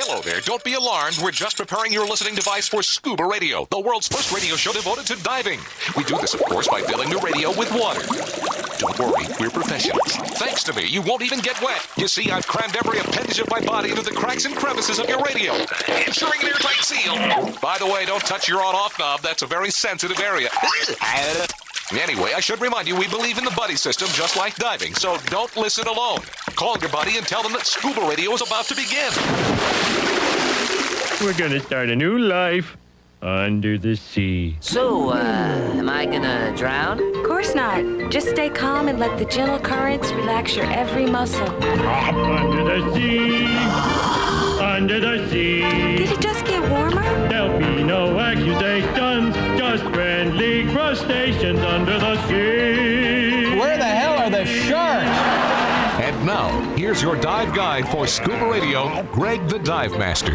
Hello there. Don't be alarmed. We're just preparing your listening device for Scuba Radio, the world's first radio show devoted to diving. We do this, of course, by filling the radio with water. Don't worry, we're professionals. Thanks to me, you won't even get wet. You see, I've crammed every appendage of my body into the cracks and crevices of your radio, ensuring an airtight seal. By the way, don't touch your on-off knob. That's a very sensitive area. Anyway, I should remind you, we believe in the buddy system just like diving, so don't listen alone. Call your buddy and tell them that Scuba Radio is about to begin. We're gonna start a new life under the sea. So, am I gonna drown? Of course not. Just stay calm and let the gentle currents relax your every muscle. Under the sea, under the sea. Did it just get warmer? There'll be no accusations, just friendly crustaceans under the sea. Where the hell are the sharks? And now, here's your dive guide for Scuba Radio, Greg the Dive Master.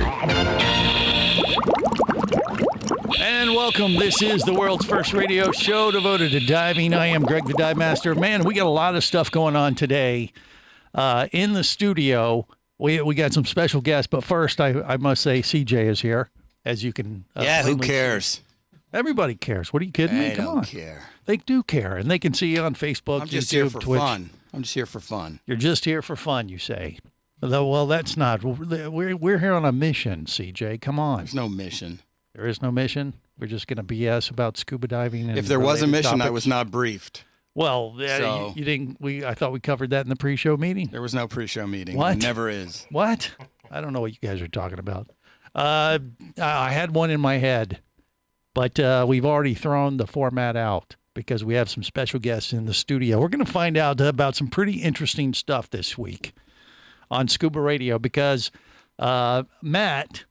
And welcome. This is the world's first radio show devoted to diving. I am Greg the Dive Master. Man, we got a lot of stuff going on today in the studio. We got some special guests, but first I must say CJ is here, as you can. Who cares? Everybody cares. What are you kidding me? Come on. They don't care. They do care, and they can see you on Facebook, I'm just YouTube, here for Twitch. fun. I'm just here for fun. You're just here for fun, you say. Well, that's not. We're here on a mission, CJ. Come on. There's no mission. There is no mission. We're just going to BS about scuba diving. And if there was a mission, topics. I was not briefed. Well, you didn't. I thought we covered that in the pre-show meeting. There was no pre-show meeting. What? There never is. What? I don't know what you guys are talking about. I had one in my head, but we've already thrown the format out because we have some special guests in the studio. We're going to find out about some pretty interesting stuff this week on Scuba Radio because Matt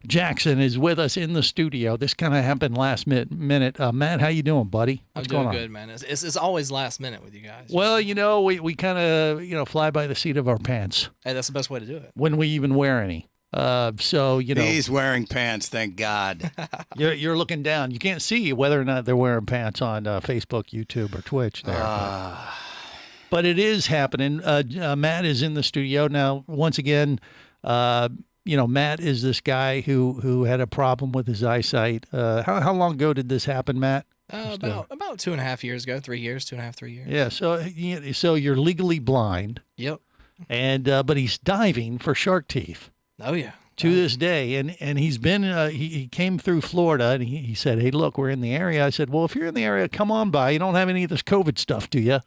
Jackson is with us in the studio. This kind of happened last minute. Matt, how you doing, buddy? I'm doing good, man. It's always last minute with you guys. Well, we kind of fly by the seat of our pants. Hey, that's the best way to do it. When we even wear any. He's wearing pants, thank God. You're looking down. You can't see whether or not they're wearing pants on Facebook, YouTube, or Twitch there. But it is happening. Matt is in the studio now. Once again, Matt is this guy who had a problem with his eyesight. How long ago did this happen, Matt? About 2.5 years ago, 3 years, 2.5, 3 years. Yeah. So you're legally blind. Yep. And but he's diving for shark teeth. Oh yeah. To this day, and he's been he came through Florida and he said, "Hey, look, we're in the area." I said, "Well, if you're in the area, come on by. You don't have any of this COVID stuff, do you?"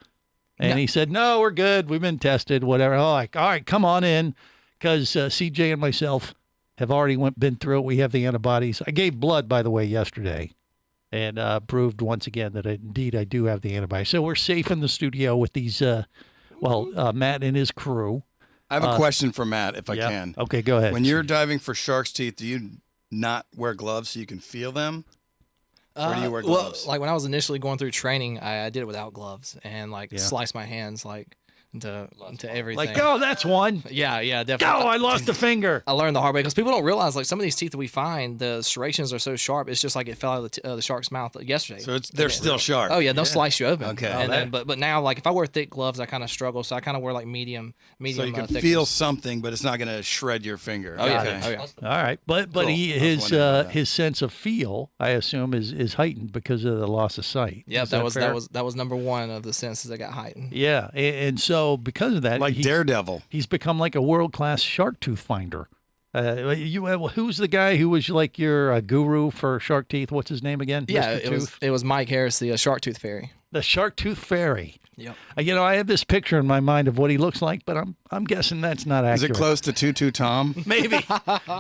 And he said, "No, we're good. We've been tested. Whatever." Oh, all right, come on in, because CJ and myself have already been through it. We have the antibodies. I gave blood, by the way, yesterday, and proved once again that indeed I do have the antibodies. So we're safe in the studio with these. Matt and his crew. I have a question for Matt, if I can. Okay, go ahead. When you're diving for shark's teeth, do you not wear gloves so you can feel them? Or do you wear gloves? Well, like when I was initially going through training, I did it without gloves and sliced my hands into everything. Like, oh, that's one. Yeah, definitely. Oh, I lost a finger. I learned the hard way because people don't realize some of these teeth that we find, the serrations are so sharp. It's just like it fell out of the shark's mouth yesterday. So they're still sharp. Oh yeah, they'll slice you open. Okay. And then, but now if I wear thick gloves, I kind of struggle. So I kind of wear like medium. So you can thickness. feel something, but it's not going to shred your finger. Oh okay. yeah. All right, but Cool. his sense of feel, I assume, is heightened because of the loss of sight. Yeah, that was number one of the senses that got heightened. Yeah, and so because of that. Like Daredevil. He's become like a world-class shark tooth finder. Who's the guy who was like your guru for shark teeth? What's his name again? Yeah, Mr. it was Mike Harris, the shark tooth fairy. The shark tooth fairy. Yep. I have this picture in my mind of what he looks like, but I'm guessing that's not accurate. Is it close to Tutu Tom? Maybe.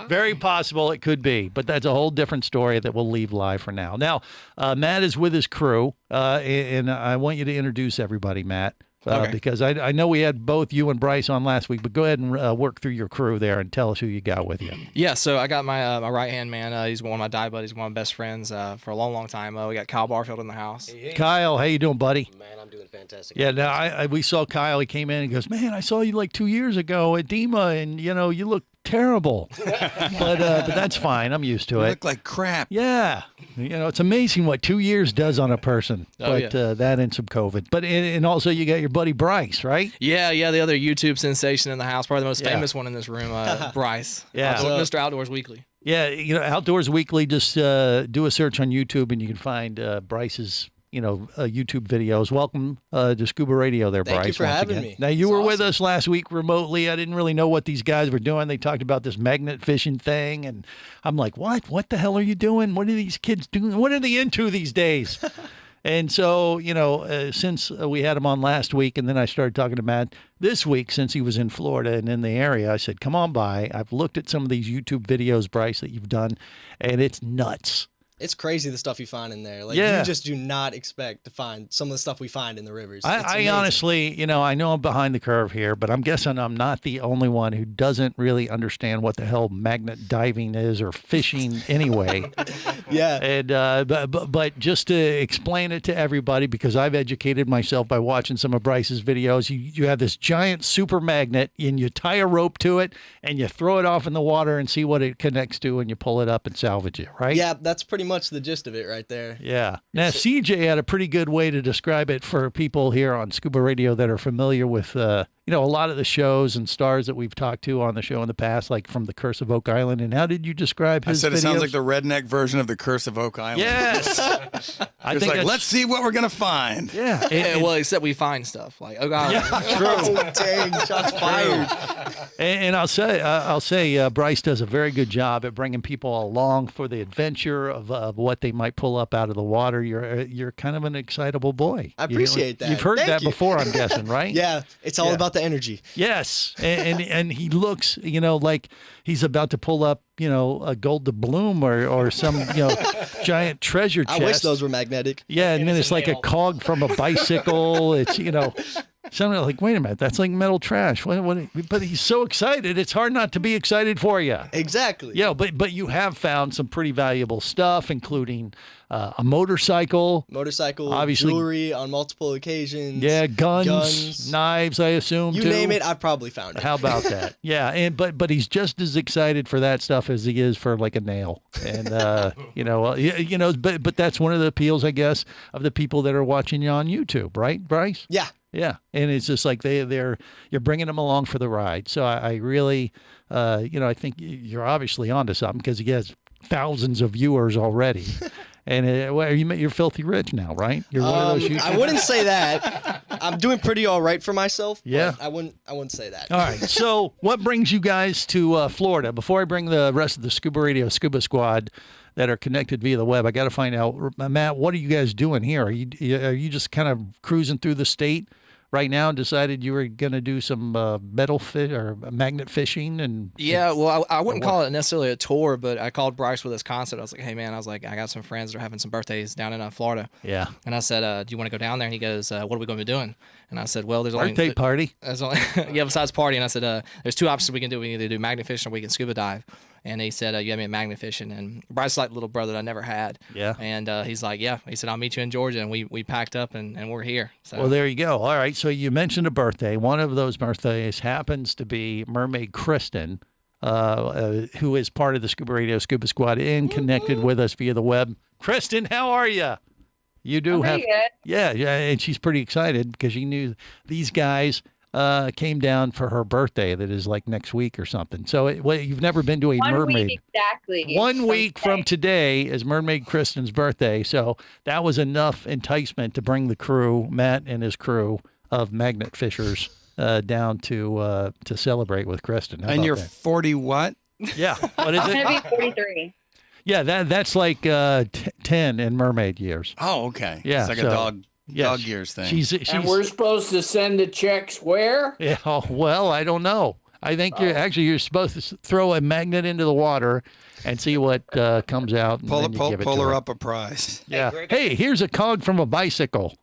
Very possible it could be, but that's a whole different story that we'll leave live for now. Now, Matt is with his crew, and I want you to introduce everybody, Matt. Okay. Because I know we had both you and Bryce on last week, but go ahead and work through your crew there and tell us who you got with you. Yeah, so I got my right-hand man. He's one of my dive buddies, one of my best friends for a long, long time. We got Kyle Barfield in the house. Hey. Kyle, how you doing, buddy? Man, I'm doing fantastic. Yeah, now we saw Kyle. He came in and goes, "Man, I saw you like 2 years ago at DEMA, and you look terrible. But that's fine. I'm used to You it. look like crap. Yeah. It's amazing what 2 years does on a person. Oh, But that and some COVID. But and also you got your buddy Bryce, right? Yeah, the other YouTube sensation in the house, probably the most Yeah. famous one in this room, Bryce. Yeah. Mr. Outdoors Weekly. Yeah, Outdoors Weekly, just do a search on YouTube and you can find Bryce's, YouTube videos. Welcome to Scuba Radio there, Bryce. Thank you for once having again. me. Now, you It's were with awesome. us last week remotely. I didn't really know what these guys were doing. They talked about this magnet fishing thing, and I'm like, what? What the hell are you doing? What are these kids doing? What are they into these days? And so, since we had him on last week, and then I started talking to Matt this week since he was in Florida and in the area, I said, come on by. I've looked at some of these YouTube videos, Bryce, that you've done, and it's nuts. It's crazy the stuff you find in there. Like Yeah. you just do not expect to find some of the stuff we find in the rivers. It's I amazing. honestly, I know I'm behind the curve here, but I'm guessing I'm not the only one who doesn't really understand what the hell magnet diving is or fishing anyway. Yeah. And but just to explain it to everybody, because I've educated myself by watching some of Bryce's videos, you have this giant super magnet and you tie a rope to it and you throw it off in the water and see what it connects to and you pull it up and salvage it, right? Yeah, that's pretty much the gist of it right there. Yeah. Now, CJ had a pretty good way to describe it for people here on Scuba Radio that are familiar with, a lot of the shows and stars that we've talked to on the show in the past, like from The Curse of Oak Island. And how did you describe I his said it videos? sounds like the redneck version of the Curse of Oak Island. Yes. I It's think like, that's- let's see what we're going to find. Yeah. Yeah, well, except we find stuff like, oh god, Oh, dang, shots fired. And I'll say, Bryce does a very good job at bringing people along for the adventure of what they might pull up out of the water. You're kind of an excitable boy. I appreciate that. You've heard Thank that you. before, I'm guessing, right? Yeah, it's all Yeah. about the energy. Yes, and he looks, like he's about to pull up, a gold doubloon or some, giant treasure chest. I wish those were magnetic. Yeah, and then it's like a cog from a bicycle. It's something like, wait a minute, that's like metal trash. What? But he's so excited, it's hard not to be excited for you. Exactly. Yeah, but you have found some pretty valuable stuff, including a motorcycle. Motorcycle, Obviously- jewelry on multiple occasions. Yeah, guns, knives, I assume, You too. name it, I've probably found it. How about that? Yeah, and but he's just as excited for that stuff as he is for like a nail, and but that's one of the appeals, I guess, of the people that are watching you on YouTube, right, Bryce? Yeah. Yeah, and it's just like you're bringing them along for the ride. So I really, I think you're obviously onto something because he has thousands of viewers already. And you're filthy rich now, right? You're one of those YouTubers. I wouldn't say that. I'm doing pretty all right for myself. Yeah. But I wouldn't say that. All right. So, what brings you guys to Florida? Before I bring the rest of the Scuba Radio Scuba Squad that are connected via the web, I got to find out, Matt, what are you guys doing here? Are you just kind of cruising through the state right now and decided you were going to do some metal fish or magnet fishing? And Yeah, well, I wouldn't call it necessarily a tour, but I called Bryce with this concept. I was like, hey, man, I got some friends that are having some birthdays down in Florida. Yeah. And I said, do you want to go down there? And he goes, what are we going to be doing? And I said, well, there's Birthday only... party. There's only besides party. And I said, there's two options we can do. We can either do magnet fishing or we can scuba dive. And he said, you have me at magnet fishing. And Bryce's like the little brother that I never had. Yeah. And he's like, yeah. He said, I'll meet you in Georgia. And we packed up and we're here. So. Well, there you go. All right. So you mentioned a birthday. One of those birthdays happens to be Mermaid Kristen, who is part of the Scuba Radio Scuba Squad and connected with us via the web. Kristen, how are you? You do have, pretty good. yeah, and she's pretty excited because she knew these guys came down for her birthday that is like next week or something. So you've never been to a 1 mermaid. week exactly. 1 week from today is Mermaid Kristen's birthday. So that was enough enticement to bring the crew, Matt and his crew of magnet fishers, down to celebrate with Kristen. How And about you're that? 40 what? Yeah. What is I'm it? gonna be 43. Yeah, that's like 10 in mermaid years. Oh, okay. Yeah, It's like so- a dog Yes. years thing. She's And we're supposed to send the checks where? yeah, well, I don't know. I think you're supposed to throw a magnet into the water and see what comes out. And then you give it pull to her up a prize. Yeah. Hey, here's a cog from a bicycle.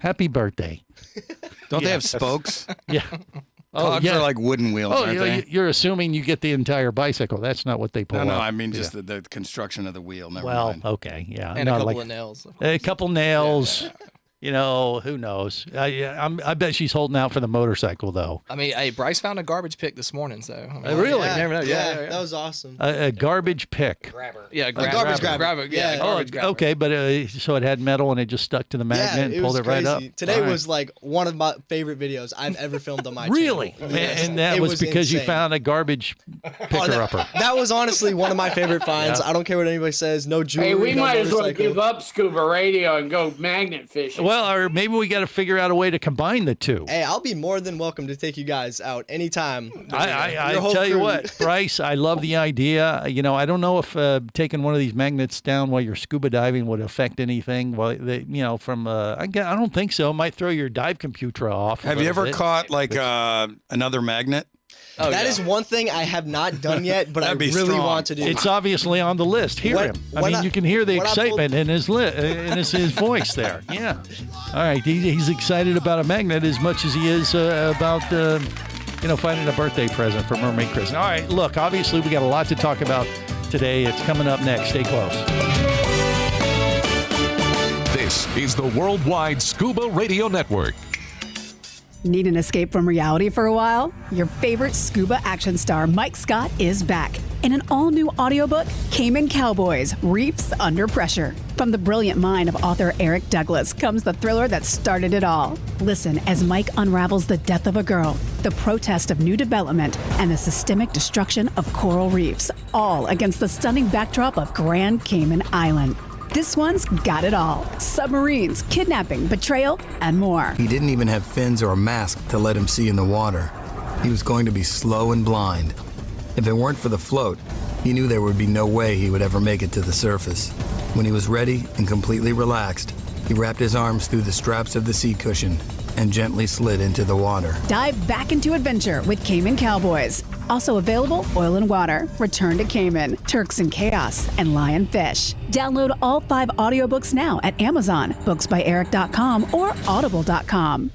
Happy birthday. Don't they have spokes? Yeah. Cogs are like wooden wheels, Oh, aren't they? you're assuming you get the entire bicycle. That's not what they pull No, up. I mean Yeah. just the construction of the wheel. Never Well, mind. okay, yeah. And a Not couple like- of nails. A couple nails. Who knows? I bet she's holding out for the motorcycle, though. I mean, hey, Bryce found a garbage pick this morning, so. Really? You never know. Yeah. That was awesome. A garbage pick. Grabber. Yeah, garbage grabber. Yeah, garbage grabber. Okay, but so it had metal and it just stuck to the magnet and pulled it right up. Today was like one of my favorite videos I've ever filmed on my really? channel. Yes. And that was because insane. you found a garbage picker-upper. That was honestly one of my favorite finds. I don't care what anybody says. No jewelry. Hey, we no might as well motorcycle. give up Scuba Radio and go magnet fishing. Well, or maybe we got to figure out a way to combine the two. Hey, I'll be more than welcome to take you guys out anytime. I tell you what, Bryce, I love the idea. I don't know if taking one of these magnets down while you're scuba diving would affect anything. Well, I don't think so. It might throw your dive computer off. Have you ever caught like another magnet? That is one thing I have not done yet, but I really want to do. It's obviously on the list. Hear him. You can hear the excitement in his his voice there. Yeah. All right. He's excited about a magnet as much as he is about finding a birthday present for Mermaid Chris. All right. Look, obviously we got a lot to talk about today. It's coming up next. Stay close. This is the Worldwide Scuba Radio Network. Need an escape from reality for a while? Your favorite scuba action star, Mike Scott, is back in an all-new audiobook, Cayman Cowboys: Reefs Under Pressure. From the brilliant mind of author Eric Douglas comes the thriller that started it all. Listen as Mike unravels the death of a girl, the protest of new development, and the systemic destruction of coral reefs, all against the stunning backdrop of Grand Cayman Island. This one's got it all: submarines, kidnapping, betrayal, and more. He didn't even have fins or a mask to let him see in the water. He was going to be slow and blind. If it weren't for the float, he knew there would be no way he would ever make it to the surface. When he was ready and completely relaxed, he wrapped his arms through the straps of the seat cushion and gently slid into the water. Dive back into adventure with Cayman Cowboys. Also available, Oil and Water, Return to Cayman, Turks and Chaos, and Lionfish. Download all 5 audiobooks now at Amazon, booksbyeric.com, or audible.com.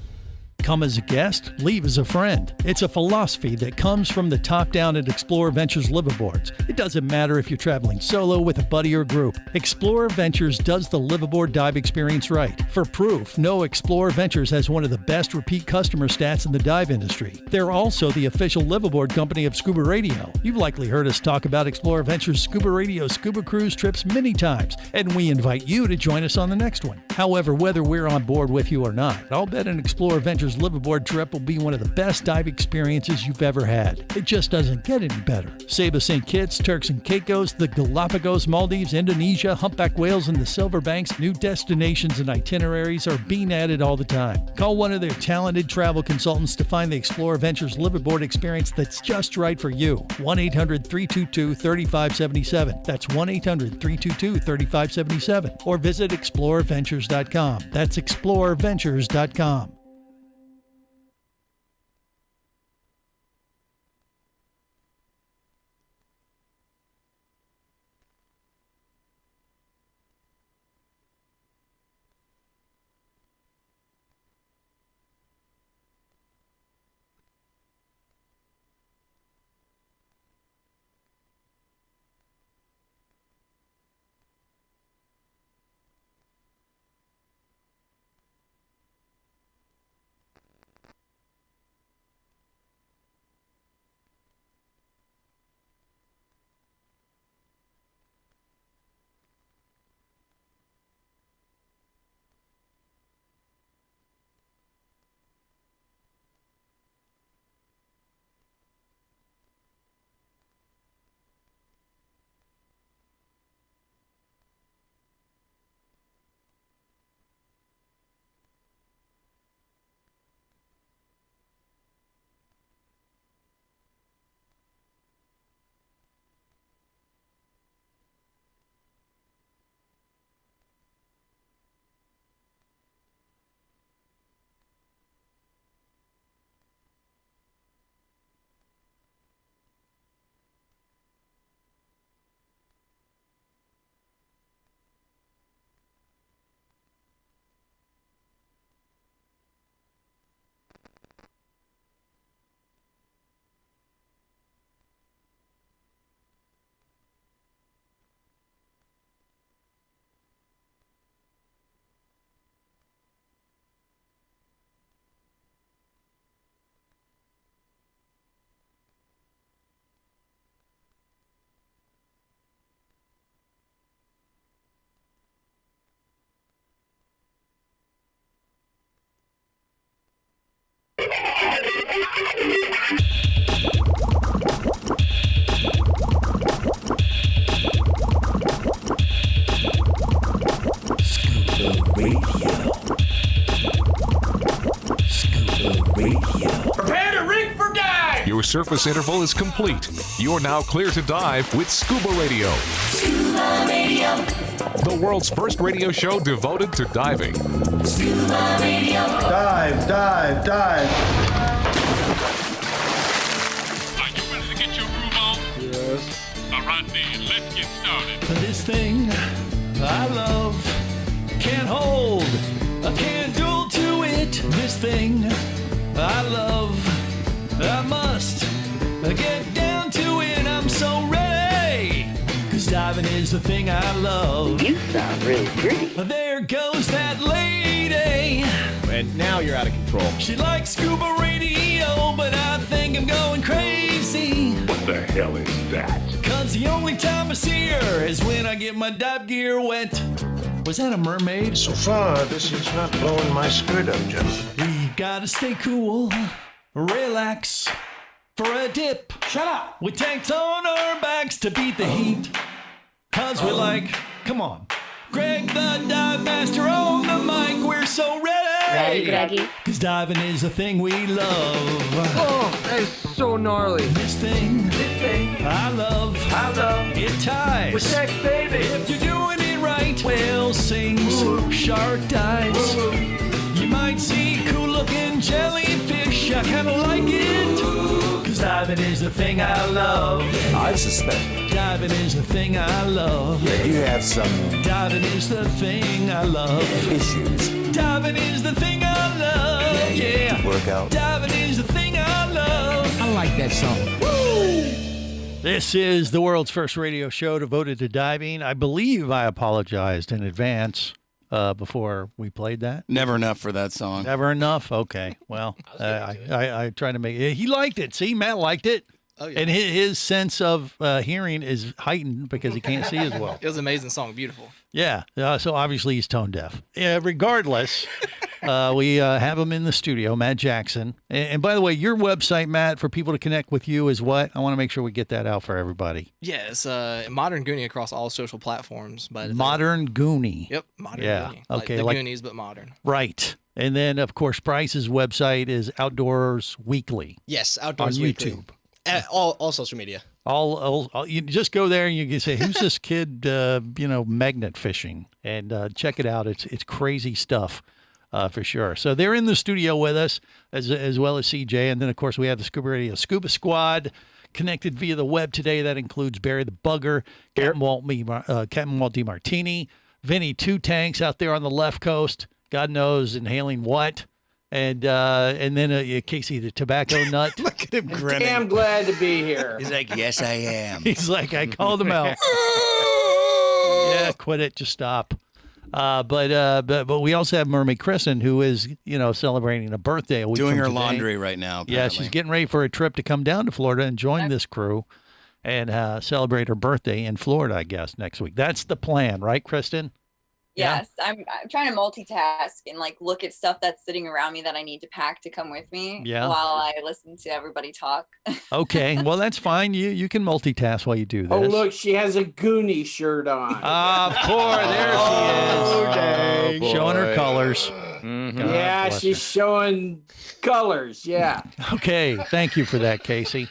Come as a guest, leave as a friend. It's a philosophy that comes from the top down at Explorer Ventures liveaboards. It doesn't matter if you're traveling solo, with a buddy, or group. Explorer Ventures does the liveaboard dive experience right. For proof, know Explorer Ventures has one of the best repeat customer stats in the dive industry. They're also the official liveaboard company of Scuba Radio. You've likely heard us talk about Explorer Ventures Scuba Radio scuba cruise trips many times, and we invite you to join us on the next one. However, whether we're on board with you or not, I'll bet an Explorer Ventures liveaboard trip will be one of the best dive experiences you've ever had. It just doesn't get any better. Saba St. Kitts, Turks and Caicos, the Galapagos, Maldives, Indonesia, humpback whales, and the Silver Banks, new destinations and itineraries are being added all the time. Call one of their talented travel consultants to find the Explorer Ventures liveaboard experience that's just right for you. 1-800-322-3577. That's 1-800-322-3577. Or visit explorerventures.com. That's explorerventures.com. Prepare to rig for dive! Your surface interval is complete. You're now clear to dive with Scuba Radio. Scuba Radio. The world's first radio show devoted to diving. Scuba Radio. Dive, dive, dive. Are you ready to get your groove on? Yes. All right, then, let's get started. This thing I love can't hold a candle to it. This thing I love, I must get down to it. I'm so ready, 'cause diving is the thing I love. You sound really pretty. There goes that lady. And now you're out of control. She likes Scuba Radio, but I think I'm going crazy. What the hell is that? 'Cause the only time I see her is when I get my dive gear wet. Was that a mermaid? So far, this is not blowing my skirt up, gentlemen. We gotta stay cool, relax for a dip. Shut up. With tanks on our backs to beat the heat. 'Cause we're like, come on. Greg the dive master on the mic, we're so ready. Ready, Greggy? 'Cause diving is the thing we love. Oh, that is so gnarly. This thing I love, it ties. With sex, baby. If you're doing it right, whale sings, shark dives. You might see cool-looking jellyfish. I kinda like it, 'cause diving is the thing I love. I suspect Diving is the thing I love. you have some Diving is the thing I love. issues Diving is the thing I love. Yeah. to work out. Diving is the thing I love. I like that song. This is the world's first radio show devoted to diving. I believe I apologized in advance before we played that. Never enough for that song. Never enough? Okay. Well, I tried to make it. He liked it. See, Matt liked it. Oh, yeah. And his sense of hearing is heightened because he can't see as well. It was an amazing song, beautiful. Yeah. So obviously he's tone deaf. Yeah, regardless, we have him in the studio, Matt Jackson. And by the way, your website, Matt, for people to connect with you is what? I want to make sure we get that out for everybody. Yeah, it's Modern Goonie across all social platforms. But Modern Goonie. Yep, Modern Yeah. Goonie. Okay. Like the Goonies, but modern. Right. And then, of course, Bryce's website is Outdoors Weekly. Yes, Outdoors on Weekly. YouTube. All social media. All you just go there and you can say, "Who's this kid?" Magnet fishing, and check it out. It's crazy stuff, for sure. So they're in the studio with us as well as CJ, and then of course we have the Scuba Radio Scuba Squad connected via the web today. That includes Barry the Bugger, Captain Walt DiMartini, Vinny Two Tanks out there on the left coast. God knows inhaling what. And then Casey the Tobacco Nut. Look at him grinning. Damn glad to be here. He's like, yes, I am. He's like, I called him out. Yeah, quit it. Just stop. But we also have Mermaid Kristen, who is, celebrating a birthday a week Doing from her today. laundry right now. Yeah, Apparently. she's getting ready for a trip to come down to Florida and join this crew and celebrate her birthday in Florida, I guess, next week. That's the plan, right, Kristen? Yes, I'm trying to multitask and look at stuff that's sitting around me that I need to pack to come with me while I listen to everybody talk. Okay, well, that's fine. You can multitask while you do this. Oh, look, she has a Goonie shirt on. Of course, there she is. Showing her colors. Yeah, she's showing colors. Yeah. Okay, thank you for that, Casey.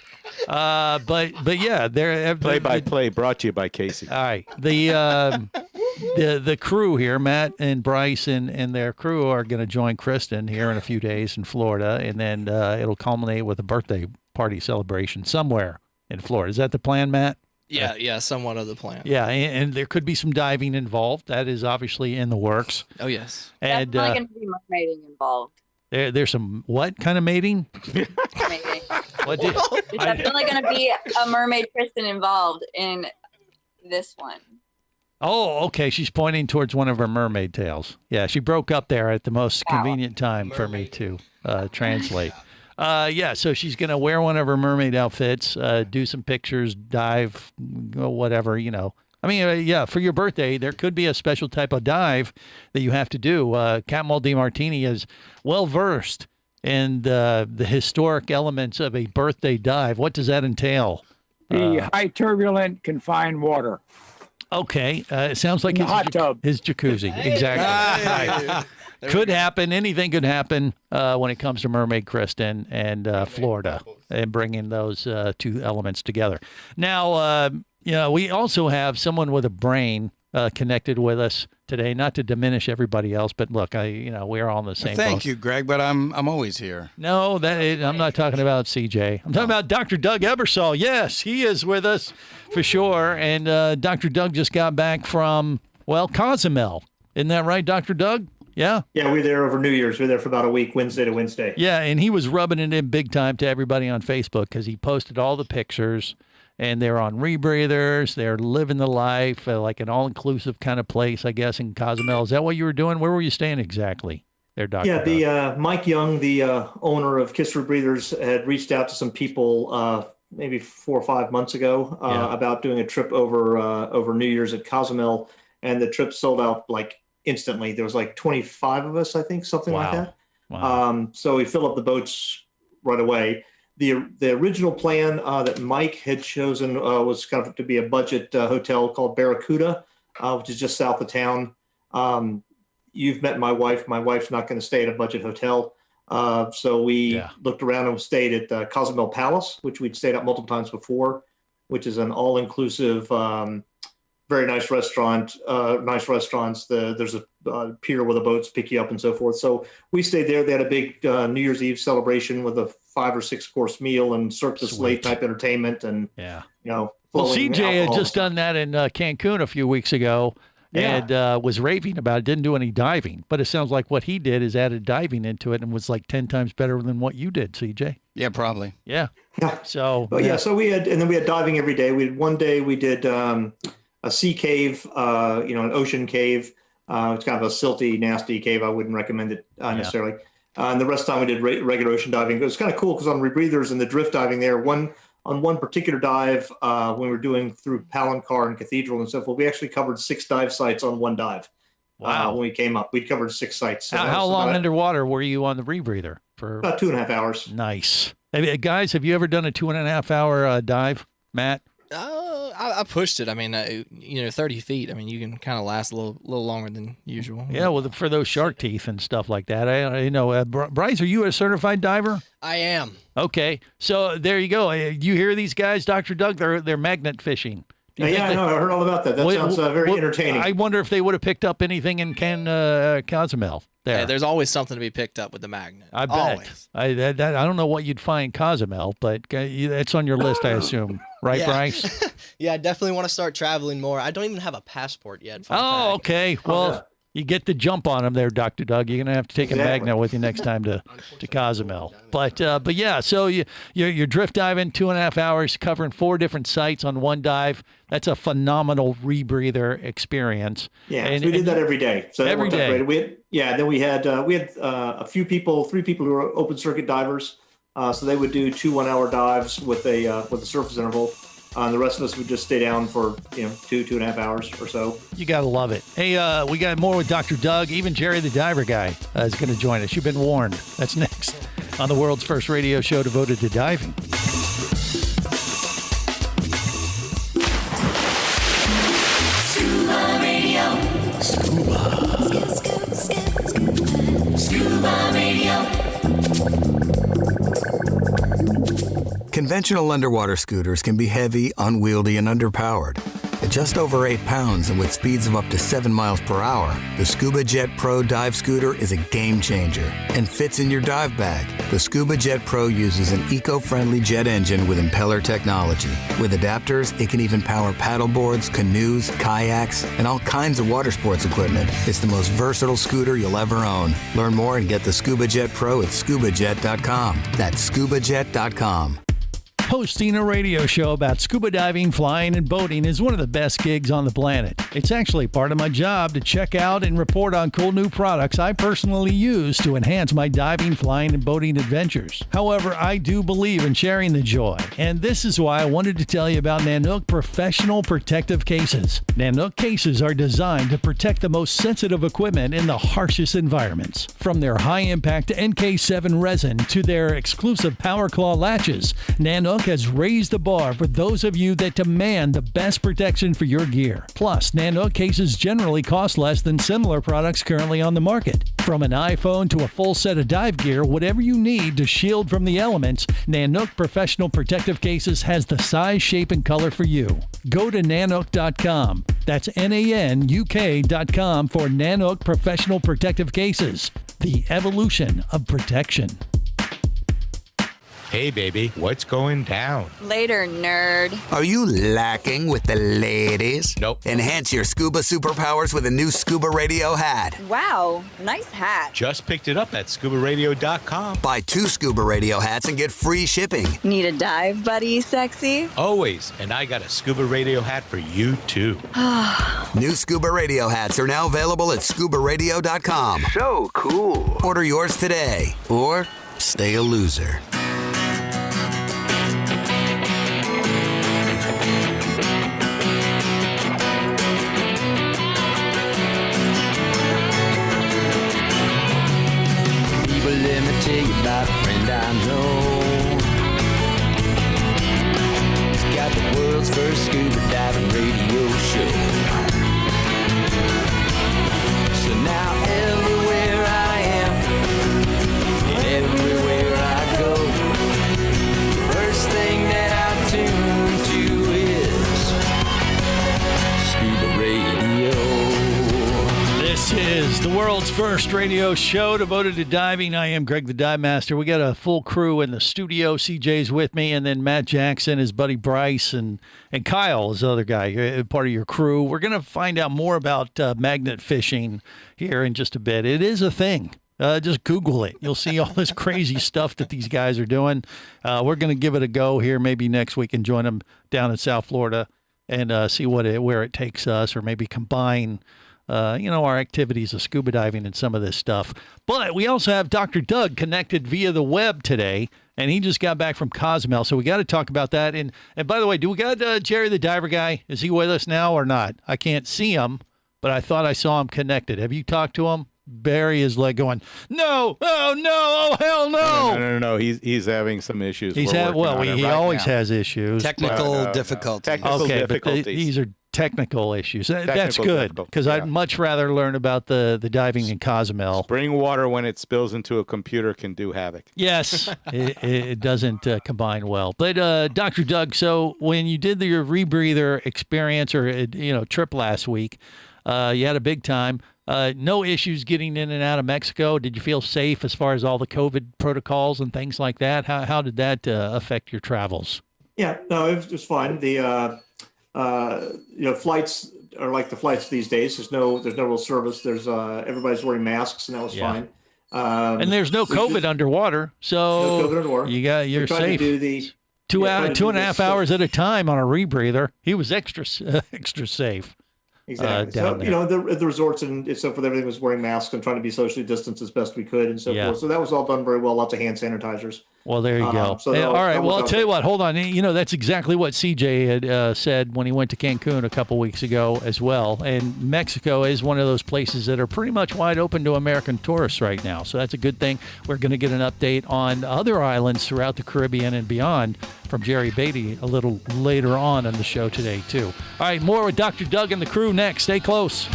But yeah, they're play-by-play brought to you by Casey. All right, the crew here, Matt and Bryce and their crew are going to join Kristen here in a few days in Florida, and then it'll culminate with a birthday party celebration somewhere in Florida. Is that the plan, Matt? Yeah, somewhat of the plan. Yeah, and there could be some diving involved. That is obviously in the works. Oh yes. There's probably going to be mermaiding involved. There's some what kind of mating? Mermaiding. What There's definitely going to be a mermaid Kristen involved in this one. Oh, okay. She's pointing towards one of her mermaid tails. Yeah, she broke up there at the most convenient time for me to translate. So she's going to wear one of her mermaid outfits, do some pictures, dive, whatever, I mean, for your birthday, there could be a special type of dive that you have to do. Captain Walt DiMartini is well-versed and the historic elements of a birthday dive. What does that entail? The high turbulent confined water. Okay, it sounds like In the hot tub. his jacuzzi. Exactly. Right. Could happen. Anything could happen when it comes to Mermaid Kristen and Florida, and bringing those two elements together. Now, we also have someone with a brain connected with us today. Not to diminish everybody else, but look, we're all in the same boat. Thank you, Greg, but I'm always here. No, I'm not talking about CJ. I'm talking about Dr. Doug Ebersol. Yes, he is with us for sure. And Dr. Doug just got back from, Cozumel. Isn't that right, Dr. Doug? Yeah? Yeah, we were there over New Year's. We were there for about a week, Wednesday to Wednesday. Yeah, and he was rubbing it in big time to everybody on Facebook because he posted all the pictures, and they're on rebreathers. They're living the life, like an all-inclusive kind of place, I guess, in Cozumel. Is that what you were doing? Where were you staying exactly there, Dr. Yeah, Doug? the Mike Young, the owner of Kiss Rebreathers, had reached out to some people maybe 4 or 5 months ago about doing a trip over New Year's at Cozumel, and the trip sold out like instantly. There was like 25 of us, I think, something like that. Wow. So we filled up the boats right away. The original plan that Mike had chosen was kind of to be a budget hotel called Barracuda, which is just south of town. You've met my wife. My wife's not going to stay at a budget hotel. So we looked around and stayed at Cozumel Palace, which we'd stayed at multiple times before, which is an all-inclusive, very nice restaurant, nice restaurants. There's a pier where the boats pick you up and so forth. So we stayed there. They had a big New Year's Eve celebration with a 5 or 6 course meal and Cirque du Soleil type entertainment. And, well, CJ had just done that in Cancun a few weeks ago and was raving about it. Didn't do any diving, but it sounds like what he did is added diving into it and was like 10 times better than what you did, CJ. Yeah, probably. Yeah. So, so we had diving every day. One day we did a sea cave, an ocean cave. It's kind of a silty, nasty cave. I wouldn't recommend it necessarily. And the rest of the time we did regular ocean diving. It was kind of cool because on rebreathers and the drift diving there, on one particular dive, when we were doing through Palancar and Cathedral and so forth, we actually covered 6 dive sites on one dive. Wow. When we came up, we'd covered 6 sites. So how long underwater were you on the rebreather? For about 2.5 hours. Nice. Guys, have you ever done a 2.5 hour dive, Matt? I pushed it. I mean, 30 feet. I mean, you can kind of last a little longer than usual. Yeah, well, for those shark teeth and stuff like that. I know. Bryce, are you a certified diver? I am. Okay, so there you go. You hear these guys, Dr. Doug? They're magnet fishing. I know. I heard all about that. That sounds very entertaining. I wonder if they would have picked up anything in Cozumel. There. Yeah, there's always something to be picked up with the magnet. I bet. Always. I don't know what you'd find in Cozumel, but it's on your list, I assume. Right, Bryce? Yeah, I definitely want to start traveling more. I don't even have a passport yet. Okay. Well, you get the jump on them there, Dr. Doug. You're going to have to take a magnet with you next time to Cozumel. But yeah, so you're drift diving 2.5 hours, covering 4 different sites on one dive. That's a phenomenal rebreather experience. Yeah, and we did that every day. So every day. Then we had a few people, 3 people who were open circuit divers. So they would do 2 1-hour dives with a surface interval. And the rest of us would just stay down for 2.5 hours or so. You gotta love it. Hey, we got more with Dr. Doug. Even Jerry the Diver Guy is going to join us. You've been warned. That's next on the world's first radio show devoted to diving. Scuba Radio. Scuba Radio. Conventional underwater scooters can be heavy, unwieldy, and underpowered. At just over 8 pounds and with speeds of up to 7 miles per hour, the Scuba Jet Pro dive scooter is a game changer and fits in your dive bag. The Scuba Jet Pro uses an eco-friendly jet engine with impeller technology. With adapters, it can even power paddleboards, canoes, kayaks, and all kinds of water sports equipment. It's the most versatile scooter you'll ever own. Learn more and get the Scuba Jet Pro at ScubaJet.com. That's ScubaJet.com. Hosting a radio show about scuba diving, flying, and boating is one of the best gigs on the planet. It's actually part of my job to check out and report on cool new products I personally use to enhance my diving, flying, and boating adventures. However, I do believe in sharing the joy, and this is why I wanted to tell you about Nanook Professional Protective Cases. Nanook cases are designed to protect the most sensitive equipment in the harshest environments. From their high-impact NK7 resin to their exclusive Power Claw latches, Nanook has raised the bar for those of you that demand the best protection for your gear. Plus, Nanook cases generally cost less than similar products currently on the market. From an iPhone to a full set of dive gear, whatever you need to shield from the elements, Nanook Professional Protective Cases has the size, shape, and color for you. Go to Nanook.com. That's Nanuk.com for Nanook Professional Protective Cases. The evolution of protection. Hey, baby, what's going down? Later, nerd. Are you lacking with the ladies? Nope. Enhance your scuba superpowers with a new ScubaRadio hat. Wow, nice hat. Just picked it up at ScubaRadio.com. Buy 2 ScubaRadio hats and get free shipping. Need a dive buddy, sexy? Always. And I got a Scuba Radio hat for you, too. New ScubaRadio hats are now available at ScubaRadio.com. So cool. Order yours today, or stay a loser. Let me tell you about a friend I know. He's got the world's first scuba diving radio show. So now everywhere I am, and everywhere I go, the first thing that I tune to is Scuba Radio. This is the world's first radio show devoted to diving. I am Greg the Dive Master. We got a full crew in the studio. CJ's with me, and then Matt Jackson, his buddy Bryce, and Kyle, his other guy, part of your crew. We're going to find out more about magnet fishing here in just a bit. It is a thing. Just Google it. You'll see all this crazy stuff that these guys are doing. We're going to give it a go here maybe next week and join them down in South Florida and see where it takes us, or maybe combine our activities of scuba diving and some of this stuff. But we also have Dr. Doug connected via the web today, and he just got back from Cozumel, so we got to talk about that. And by the way, do we got Jerry the diver guy? Is he with us now or not? I can't see him, but I thought I saw him connected. Have you talked to him? Bury his leg going, no, oh no, oh hell no. No. He's having some issues. He always has issues. Technical difficulties. But these are technical issues. That's good, because I'd much rather learn about the diving in Cozumel. Spring water, when it spills into a computer, can do havoc. Yes, it doesn't combine well. But Dr. Doug, so when you did your rebreather experience or trip last week, you had a big time. No issues getting in and out of Mexico. Did you feel safe as far as all the COVID protocols and things like that? How did that affect your travels? Yeah, no, it was fine. The flights are like the flights these days. There's no real service. There's everybody's wearing masks, and that was fine. And there's no COVID underwater, so no COVID underwater. You're safe. To do 2.5 hours at a time on a rebreather. He was extra safe. Exactly. So, the resorts and so forth, everything was wearing masks and trying to be socially distanced as best we could and so forth. So that was all done very well. Lots of hand sanitizers. Well, there you go. All right. Well, I'll tell you what. Hold on. That's exactly what CJ had said when he went to Cancun a couple weeks ago as well. And Mexico is one of those places that are pretty much wide open to American tourists right now. So that's a good thing. We're going to get an update on other islands throughout the Caribbean and beyond from Jerry Beatty a little later on the show today, too. All right. More with Dr. Doug and the crew next. Stay close.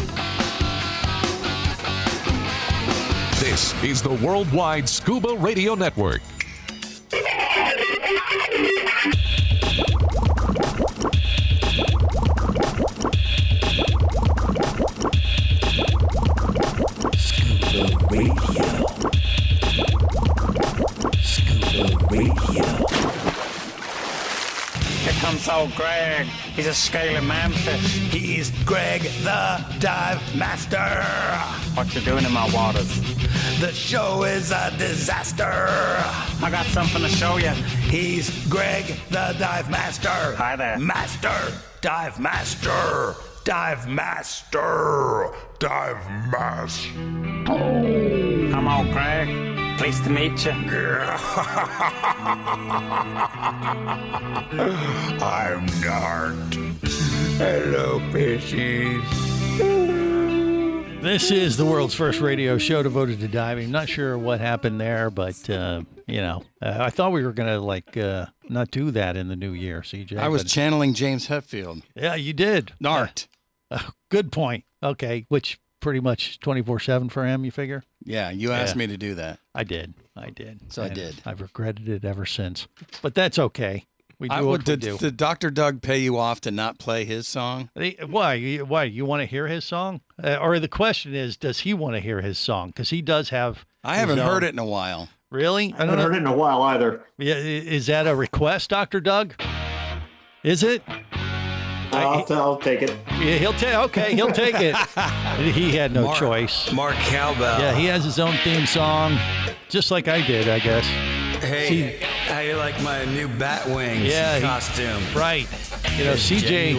This is the Worldwide Scuba Radio Network. Scuba Radio. Scuba Radio. Here comes It's old Greg. He's a scaly manfish. He's Greg the Dive Master. What you doing in my waters? The show is a disaster. I got something to show you. He's Greg the Dive Master. Hi there. Master. Dive Master. Dive Master. Dive Master. I'm old Greg. Pleased to meet you. I'm Nart. Hello, fishies. This is the world's first radio show devoted to diving. Not sure what happened there, but, I thought we were going to, not do that in the new year, CJ. I was channeling James Hetfield. Yeah, you did. Nart. Good point. Okay, which pretty much 24/7 for him, you figure? Yeah, you asked me to do that. I did. So And I did. I've regretted it ever since. But that's okay. We do what we do. Did Dr. Doug pay you off to not play his song? Why? You want to hear his song? Or the question is, does he want to hear his song? Because he does have. I haven't heard it in a while. Really? I haven't heard it in a while either. Yeah, is that a request, Dr. Doug? Is it? I'll take it. Yeah, he'll take. Okay, he'll take it. He had no choice. Mark Cowbell. Yeah, he has his own theme song, just like I did, I guess. Hey, how you like my new Batwings costume? Right. CJ,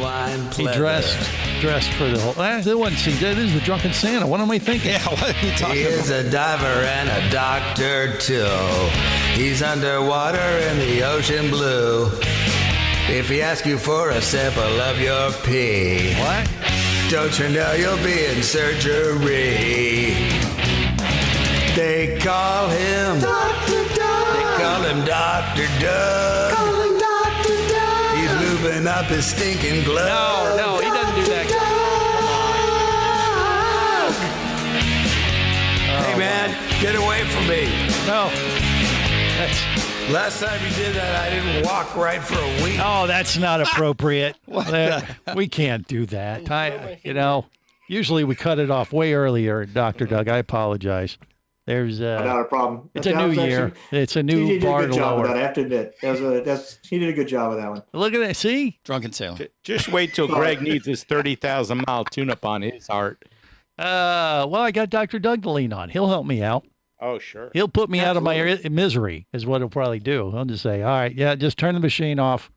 he dressed for the whole. That wasn't CJ. This is the Drunken Santa. What am I thinking? Yeah, what are you talking about? He is a diver and a doctor too. He's underwater in the ocean blue. If he asks you for a sample of your pee, what? Don't you know you'll be in surgery? They call him Dr. Doug. They call him Dr. Doug. Call him Dr. Doug. He's lubing up his stinking glove. No, he doesn't do that. Hey man, get away from me. No. Last time you did that, I didn't walk right for a week. Oh, that's not appropriate. We can't do that. Usually we cut it off way earlier, Dr. Doug. I apologize. There's not a problem. It's a new year. It's a new bar to lower. He did a good job with that, I have to admit. He did a good job with that one. Look at that. See? Drunken Sailor. Just wait till Greg needs his 30,000-mile tune-up on his heart. Well, I got Dr. Doug to lean on. He'll help me out. Oh, sure. He'll put me out of my misery, is what he'll probably do. He'll just say, all right, yeah, just turn the machine off,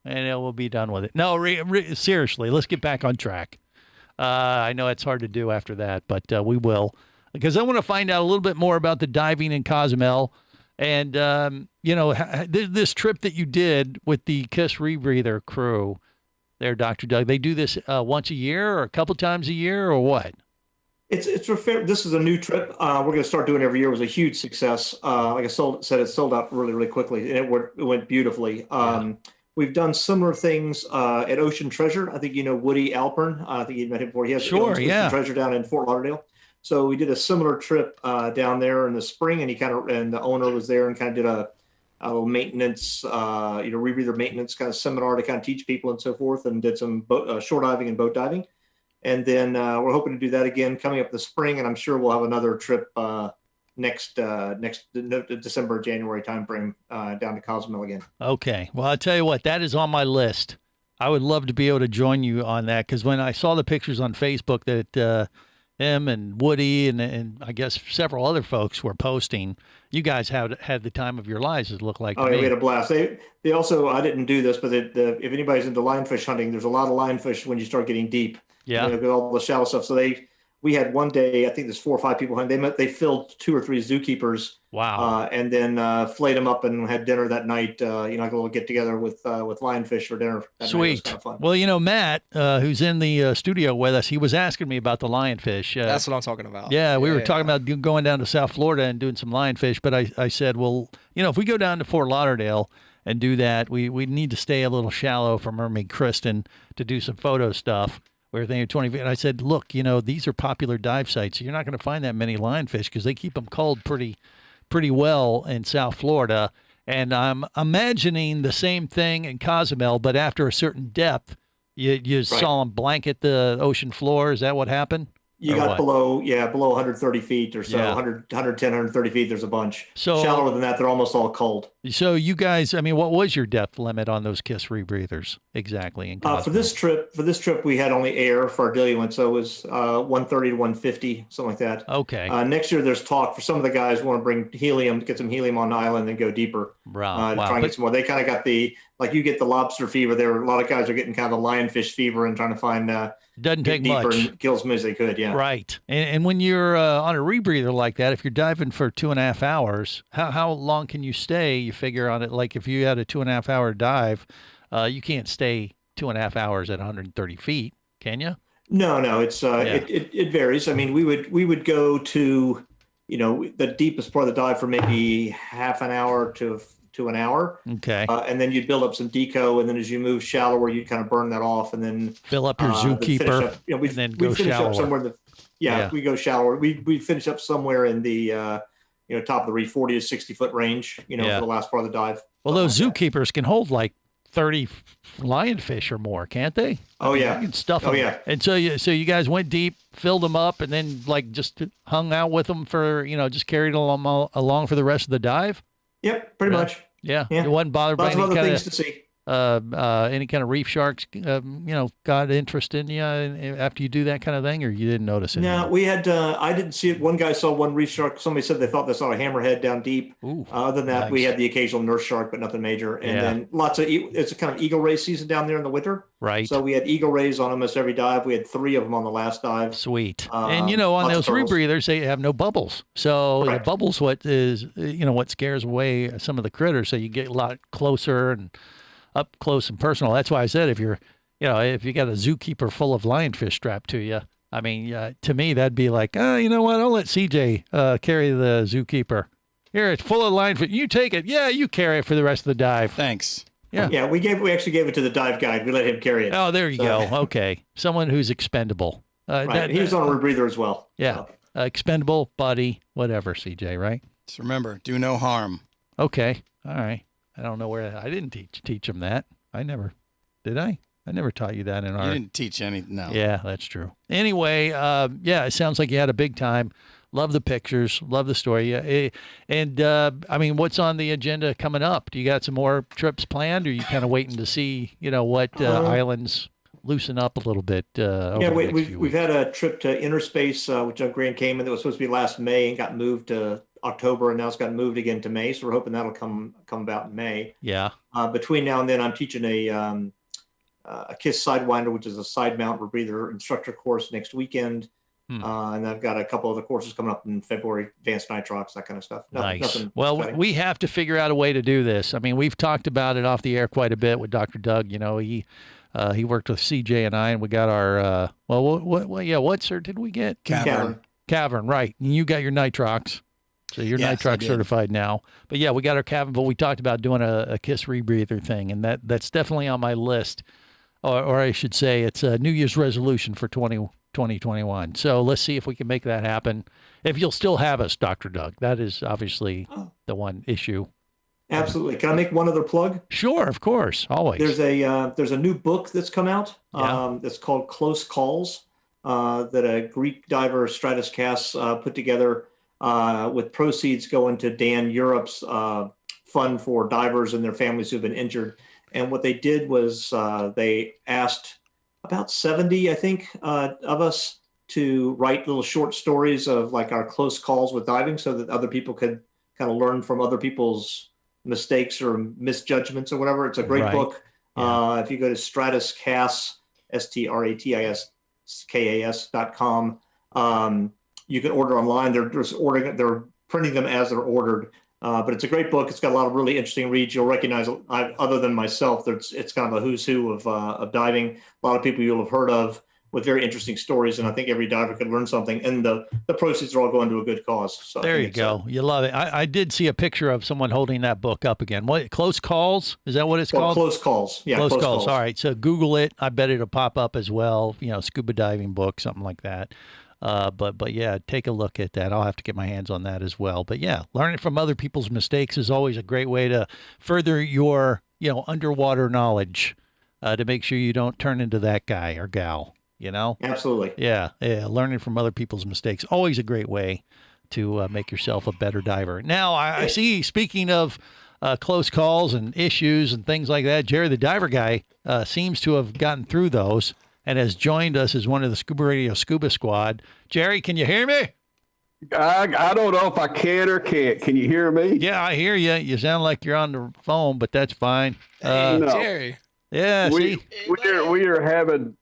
and we'll be done with it. No, seriously, let's get back on track. I know it's hard to do after that, but we will. Because I want to find out a little bit more about the diving in Cozumel. And, this trip that you did with the Kiss Rebreather crew there, Dr. Doug, they do this once a year or a couple times a year or what? This is a new trip. We're going to start doing every year. It was a huge success. Like I said, it sold out really, really quickly, and it went beautifully. We've done similar things at Ocean Treasure. I think you know Woody Alpern. I think you met him before. He has Ocean Treasure down in Fort Lauderdale. So we did a similar trip down there in the spring, and the owner was there and kind of did a little maintenance, rebreather maintenance kind of seminar to kind of teach people and so forth, and did some shore diving and boat diving. And then we're hoping to do that again coming up this spring, and I'm sure we'll have another trip next December, January timeframe down to Cozumel again. Okay. Well, I'll tell you what, that is on my list. I would love to be able to join you on that, because when I saw the pictures on Facebook that him and Woody and I guess several other folks were posting, you guys had the time of your lives, it looked like. Oh, yeah, we had a blast. They also, I didn't do this, but if anybody's into lionfish hunting, there's a lot of lionfish when you start getting deep. Yeah. With all the shallow stuff. So we had one day, I think there's 4 or 5 people hunting. They filled 2 or 3 zookeepers. Wow. And then flayed them up and had dinner that night. Like a little get together with lionfish for dinner. Sweet. Kind of fun. Well, Matt, who's in the studio with us, he was asking me about the lionfish. That's what I'm talking about. Yeah, we were talking about going down to South Florida and doing some lionfish. But I said, well, if we go down to Fort Lauderdale and do that, we need to stay a little shallow for Mermaid Kristen to do some photo stuff. We were thinking 20 feet. And I said, look, these are popular dive sites. You're not going to find that many lionfish because they keep them cold pretty well in South Florida. And I'm imagining the same thing in Cozumel, but after a certain depth, you saw them blanket the ocean floor. Is that what happened? You Or got what? below 130 feet or so, Yeah. 110, 130 feet. There's a bunch. So- Shallower than that, they're almost all cold. So you guys, I mean, what was your depth limit on those KISS rebreathers exactly? In For Cozumel? this trip, we had only air for our diluent, so it was 130 to 150, something like that. Okay. Next year, there's talk for some of the guys who want to bring helium, get some helium on the island, and go deeper. Wow. To try and get some more. They kind of got like you get the lobster fever. There, a lot of guys are getting kind of the lionfish fever and trying to find. Doesn't take deeper much. and kill as many as they could. Yeah. Right. And when you're on a rebreather like that, if you're diving for 2.5 hours, how long can you stay? You figure on it, like if you had a 2.5 hour dive, you can't stay 2.5 hours at 130 feet, can you? No, it's it varies. I mean, we would go to, the deepest part of the dive for maybe half an hour to an hour. Okay. And then you'd build up some deco, and then as you move shallower, you'd kind of burn that off, and then fill up your zookeeper, and then go shallower. Up somewhere we go shallower. We finish up somewhere in the top of the reef, 40 to 60 foot range. For the last part of the dive. Well, those zookeepers can hold like 30 lionfish or more, can't they? Oh, yeah. You can stuff them. Oh, yeah. And so you guys went deep, filled them up, and then like just hung out with them for, just carried them along for the rest of the dive? Yep, pretty much. Yeah. You wasn't bothered Lots by of any other kind things to see. any kind of reef sharks, got interest in you after you do that kind of thing, or you didn't notice it? No, we had, I didn't see it. One guy saw one reef shark. Somebody said they thought they saw a hammerhead down deep. Ooh, other than that, nice. we had the occasional nurse shark, but nothing major. And then it's a kind of eagle ray season down there in the winter. Right. So we had eagle rays on almost every dive. We had 3 of them on the last dive. Sweet. And on lots those of turtles. rebreathers, they have no bubbles. So Correct. the bubbles, what scares away some of the critters. So you get a lot closer and up close and personal. That's why I said if you got a zookeeper full of lionfish strapped to you, I mean, to me, that'd be like, you know what? I'll let CJ carry the zookeeper. Here, it's full of lionfish. You take it. Yeah, you carry it for the rest of the dive. Thanks. Yeah. Yeah, we actually gave it to the dive guide. We let him carry it. Oh, there you go. Okay. Someone who's expendable. Right. He was on a rebreather as well. Yeah. Expendable, buddy, whatever, CJ, right? Just remember, do no harm. Okay. All right. I don't know where I didn't teach him that. I never did. I never taught you that in our. You didn't teach any. No. Yeah, that's true. Anyway, it sounds like you had a big time. Love the pictures. Love the story. Yeah, and I mean, what's on the agenda coming up? Do you got some more trips planned, or are you kind of waiting to see, what islands loosen up a little bit? We've had a trip to inner space, which on Grand Cayman, that was supposed to be last May and got moved to October, and now it's got moved again to May. So we're hoping that'll come about in May. Yeah. Between now and then, I'm teaching a KISS Sidewinder, which is a side mount rebreather instructor course next weekend. And I've got a couple other courses coming up in February, advanced nitrox, that kind of stuff. Nice. Well, we have to figure out a way to do this. I mean, we've talked about it off the air quite a bit with Dr. Doug. He worked with CJ and I, and we got our what cert did we get? Cavern, right? And you got your nitrox. So you're nitrox certified now. But yeah, we got our cabin, but we talked about doing a KISS rebreather thing, and that's definitely on my list. Or I should say it's a New Year's resolution for 2021. So let's see if we can make that happen. If you'll still have us, Dr. Doug. That is obviously the one issue. Absolutely. Can I make one other plug? Sure, of course, always. There's a new book that's come out that's called Close Calls that a Greek diver, Stratus Cass, put together with proceeds going to Dan Europe's fund for divers and their families who've been injured. And what they did was they asked about 70, I think, of us to write little short stories of like our close calls with diving so that other people could kind of learn from other people's mistakes or misjudgments or whatever. It's a great book. Yeah. If you go to Stratus Cass, StratusKAS.com, you can order online. They're printing them as they're ordered. But it's a great book. It's got a lot of really interesting reads. You'll recognize, other than myself, it's kind of a who's who of diving. A lot of people you'll have heard of with very interesting stories, and I think every diver could learn something. And the proceeds are all going to a good cause. So there you go. You love it. I did see a picture of someone holding that book up again. What, Close Calls? Is that what it's called? Close Calls. Yeah, Close Calls. All right. So Google it. I bet it'll pop up as well. Scuba diving book, something like that. But yeah, take a look at that. I'll have to get my hands on that as well. But yeah, learning from other people's mistakes is always a great way to further your, underwater knowledge, to make sure you don't turn into that guy or gal. you know? Absolutely. Yeah, learning from other people's mistakes, always a great way to make yourself a better diver. Now, I see, speaking of close calls and issues and things like that, Jerry the Diver Guy seems to have gotten through those and has joined us as one of the Scuba Radio Scuba Squad. Jerry, can you hear me? I don't know if I can or can't. Can you hear me? Yeah, I hear you. You sound like you're on the phone, but that's fine. Hey, No. Jerry. Yeah, we see? we are having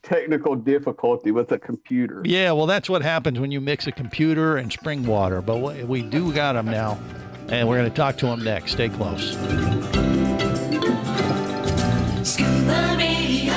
technical difficulty with the computer. Yeah, well, that's what happens when you mix a computer and spring water. But we do got him now, and we're going to talk to him next. Stay close. Scuba Radio.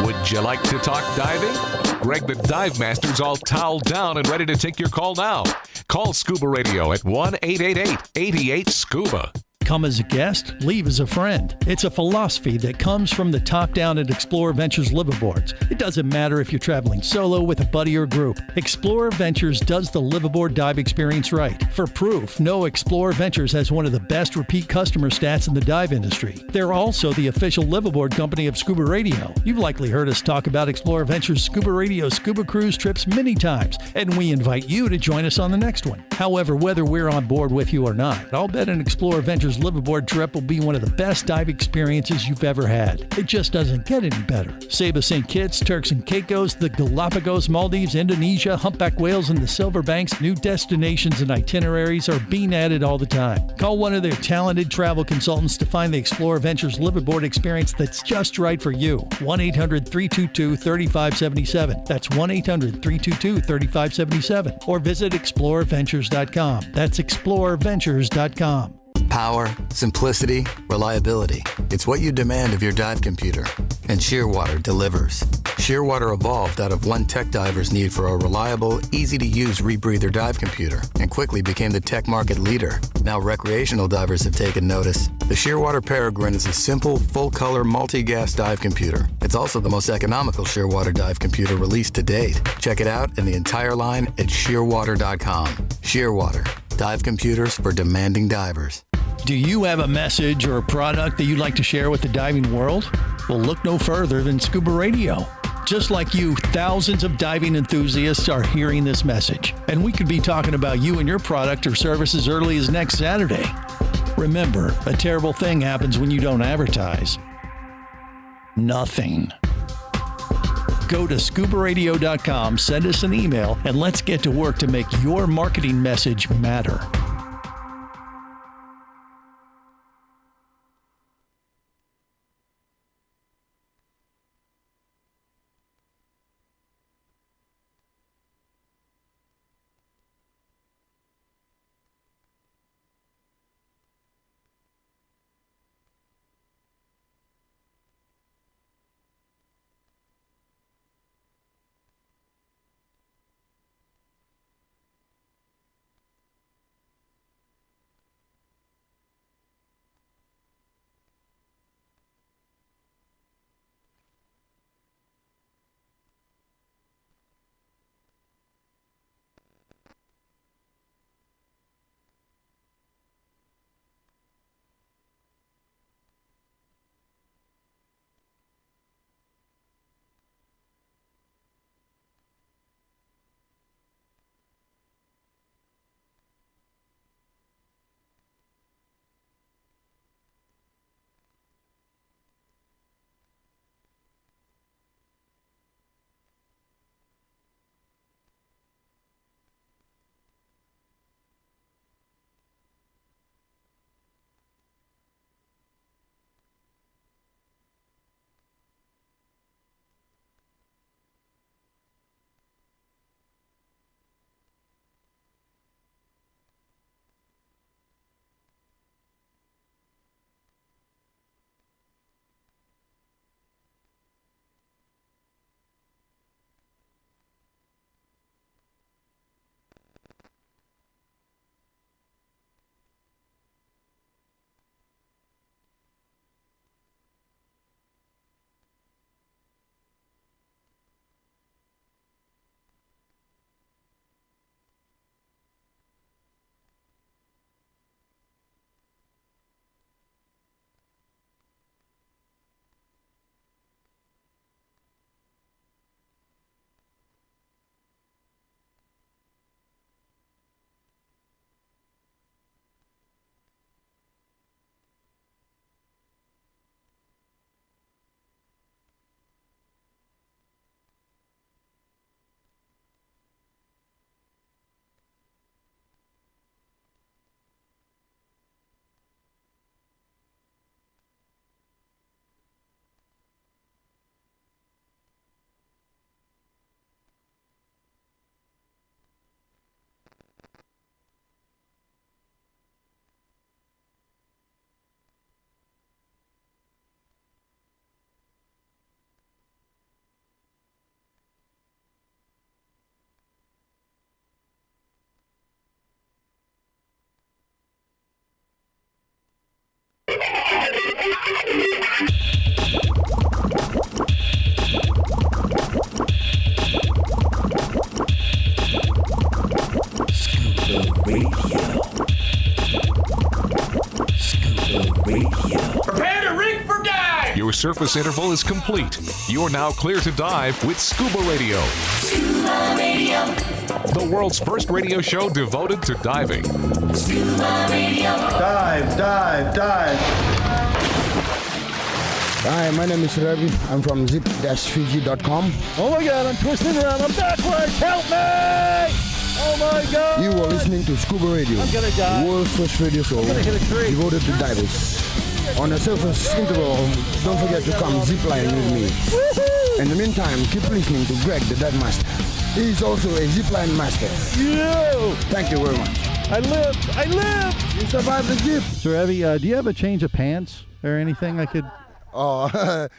Would you like to talk diving? Greg the Dive Master's all toweled down and ready to take your call now. Call Scuba Radio at 1-888-88-SCUBA. Come as a guest, leave as a friend. It's a philosophy that comes from the top down at Explorer Ventures liveaboards. It doesn't matter if you're traveling solo, with a buddy, or group. Explorer Ventures does the liveaboard dive experience right. For proof, know Explorer Ventures has one of the best repeat customer stats in the dive industry. They're also the official liveaboard company of Scuba Radio. You've likely heard us talk about Explorer Ventures Scuba Radio scuba cruise trips many times, and we invite you to join us on the next one. However, whether we're on board with you or not, I'll bet an Explorer Ventures liveaboard trip will be one of the best dive experiences you've ever had. It just doesn't get any better. Saba St. Kitts, Turks and Caicos, the Galapagos, Maldives, Indonesia, humpback whales, and the Silver Banks, new destinations and itineraries are being added all the time. Call one of their talented travel consultants to find the Explorer Ventures liveaboard experience that's just right for you. 1-800-322-3577. That's 1-800-322-3577. Or visit explorerventures.com. That's explorerventures.com. Power, simplicity, reliability. It's what you demand of your dive computer. And Shearwater delivers. Shearwater evolved out of one tech diver's need for a reliable, easy-to-use rebreather dive computer and quickly became the tech market leader. Now recreational divers have taken notice. The Shearwater Peregrine is a simple, full-color, multi-gas dive computer. It's also the most economical Shearwater dive computer released to date. Check it out and the entire line at shearwater.com. Shearwater. Dive computers for demanding divers. Do you have a message or a product that you'd like to share with the diving world? Well, look no further than Scuba Radio. Just like you, thousands of diving enthusiasts are hearing this message, and we could be talking about you and your product or service as early as next Saturday. Remember, a terrible thing happens when you don't advertise. Nothing. Go to ScubaRadio.com, send us an email, and let's get to work to make your marketing message matter. Radio. Scuba Radio. Prepare to rig for dive! Your surface interval is complete. You're now clear to dive with Scuba Radio. Scuba Radio. The world's first radio show devoted to diving. Scuba Radio. Dive, dive, dive. Hi, my name is Ravi. I'm from zip-fiji.com. Oh my God, I'm twisting around. I'm backwards. Help me! Oh my God! You are listening to Scuba Radio, I'm gonna die. the world's first radio show devoted to divers. On the surface interval, don't forget to come ziplining with me. Woohoo! In the meantime, keep listening to Greg, the dive master. He is also a zipline master. Yo! Thank you very much. I lived! I lived! You survived the jeep. So, Evie, do you have a change of pants or anything I could... Oh,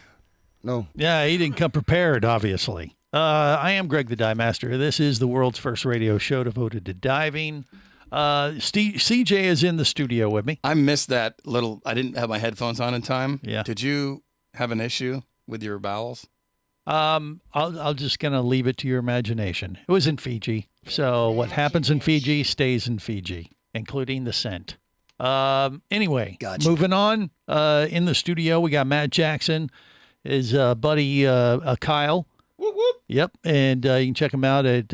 no. Yeah, he didn't come prepared, obviously. I am Greg the Dive Master. This is the world's first radio show devoted to diving. CJ is in the studio with me. I missed that little. I didn't have my headphones on in time. Yeah. Did you have an issue with your bowels? I'll just gonna leave it to your imagination. It was in Fiji, so what happens in Fiji stays in Fiji, including the scent. Anyway, moving on. In the studio, we got Matt Jackson, his buddy Kyle. Whoop, whoop. Yep, and you can check him out at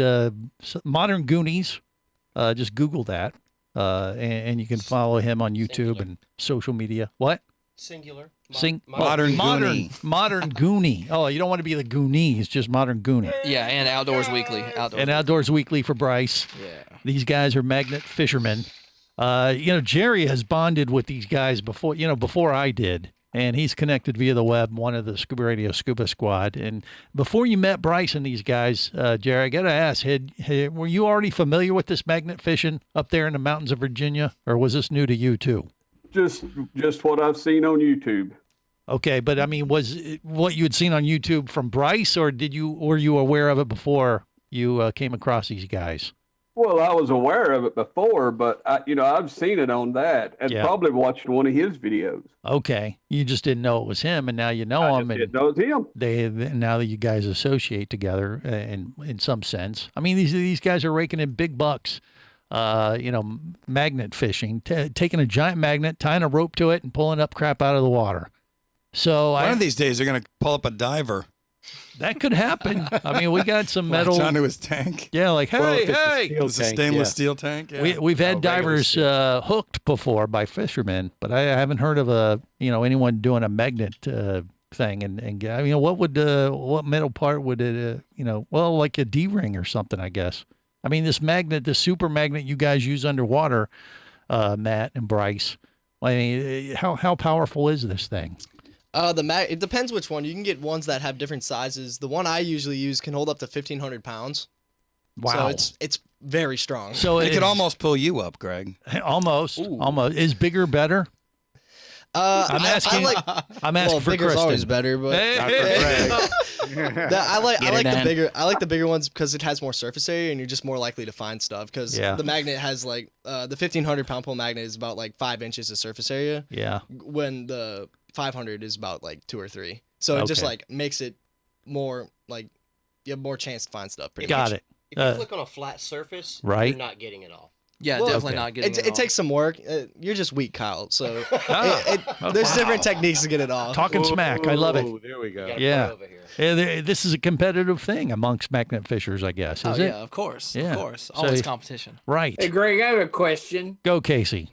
Modern Goonies. Just Google that, and you can follow him on YouTube and social media. What? Singular. Modern Goonie. Modern Goonie. Oh, you don't want to be the Goonies, just Modern Goonie. Yeah, and Outdoors Weekly. Outdoors Weekly for Bryce. Yeah. These guys are magnet fishermen. Jerry has bonded with these guys before I did. And he's connected via the web, one of the Scuba Radio Scuba Squad. And before you met Bryce and these guys, Jerry, I got to ask, were you already familiar with this magnet fishing up there in the mountains of Virginia? Or was this new to you, too? Just what I've seen on YouTube. Okay, but I mean, was it what you had seen on YouTube from Bryce, or were you aware of it before you came across these guys? Well, I was aware of it before, but I've seen it on that and probably watched one of his videos. Okay, you just didn't know it was him, and now you know him. I didn't know it was him. Now that you guys associate together, in some sense. I mean, these guys are raking in big bucks. Magnet fishing, taking a giant magnet, tying a rope to it, and pulling up crap out of the water. So one of these days they're going to pull up a diver. That could happen. I mean, we got some metal. Latch onto his tank. Yeah, like, hey. It's a stainless steel tank. Yeah. We've had divers hooked before by fishermen, but I haven't heard of anyone doing a magnet thing. And I mean, what metal part would it, like a D-ring or something, I guess. I mean, this magnet, the super magnet you guys use underwater, Matt and Bryce. I mean, how powerful is this thing? It depends which one. You can get ones that have different sizes. The one I usually use can hold up to 1,500 pounds. Wow. So it's very strong. So it could almost pull you up, Greg. Almost. Is bigger better? I'm asking. I'm asking for bigger's Kristen. Always better, but I like the bigger ones because it has more surface area and you're just more likely to find stuff. Because the magnet has the 1,500 pound pull magnet is about 5 inches of surface area. Yeah. When the 500 is about 2 or 3. So it just makes it more you have more chance to find stuff. Pretty much. Got it. If you click on a flat surface, right, you're not getting it off. Yeah, definitely not getting it off. It takes some work. You're just weak, Kyle. So there's different techniques to get it off. Talking smack. I love it. There we go. Yeah. This is a competitive thing amongst magnet fishers, I guess. Is it? Yeah, of course. Yeah. Of course. Always competition. Right. Hey, Greg, I have a question. Go, Casey.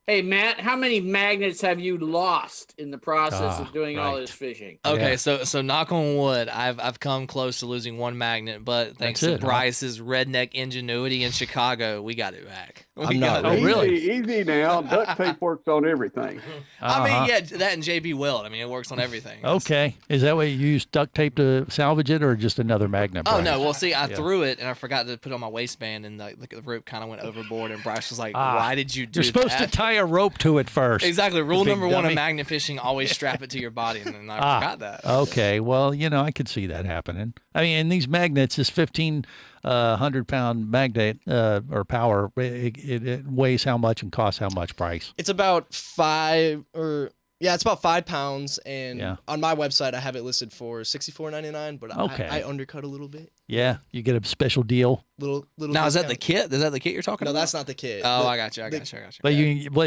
Hey, Matt, how many magnets have you lost in the process of doing all this fishing? Okay, so knock on wood, I've come close to losing one magnet, but thanks to Bryce's redneck ingenuity in Chicago, we got it back. Easy now. Duct tape works on everything. I mean, yeah, that and JB Weld. I mean, it works on everything. Okay. Is that what you use duct tape to salvage it or just another magnet? Oh, no. Well, see, I threw it and I forgot to put it on my waistband and the rope kind of went overboard and Bryce was like, why did you do that? You're supposed to tie a rope to it first. Exactly. Rule number one of magnet fishing, always strap it to your body. And then I forgot that. Okay. Well, I could see that happening. I mean, and these magnets, this 1,500-pound magnet or power, it weighs how much and costs how much, Bryce? It's about 5 or Yeah, it's about 5 pounds, and Yeah. on my website I have it listed for $64.99, but Okay. I undercut a little bit. Yeah, you get a special deal. Little. Now, is that the discount. kit? Is that the kit you're talking No, about? that's not the kit. Oh, The- I got you.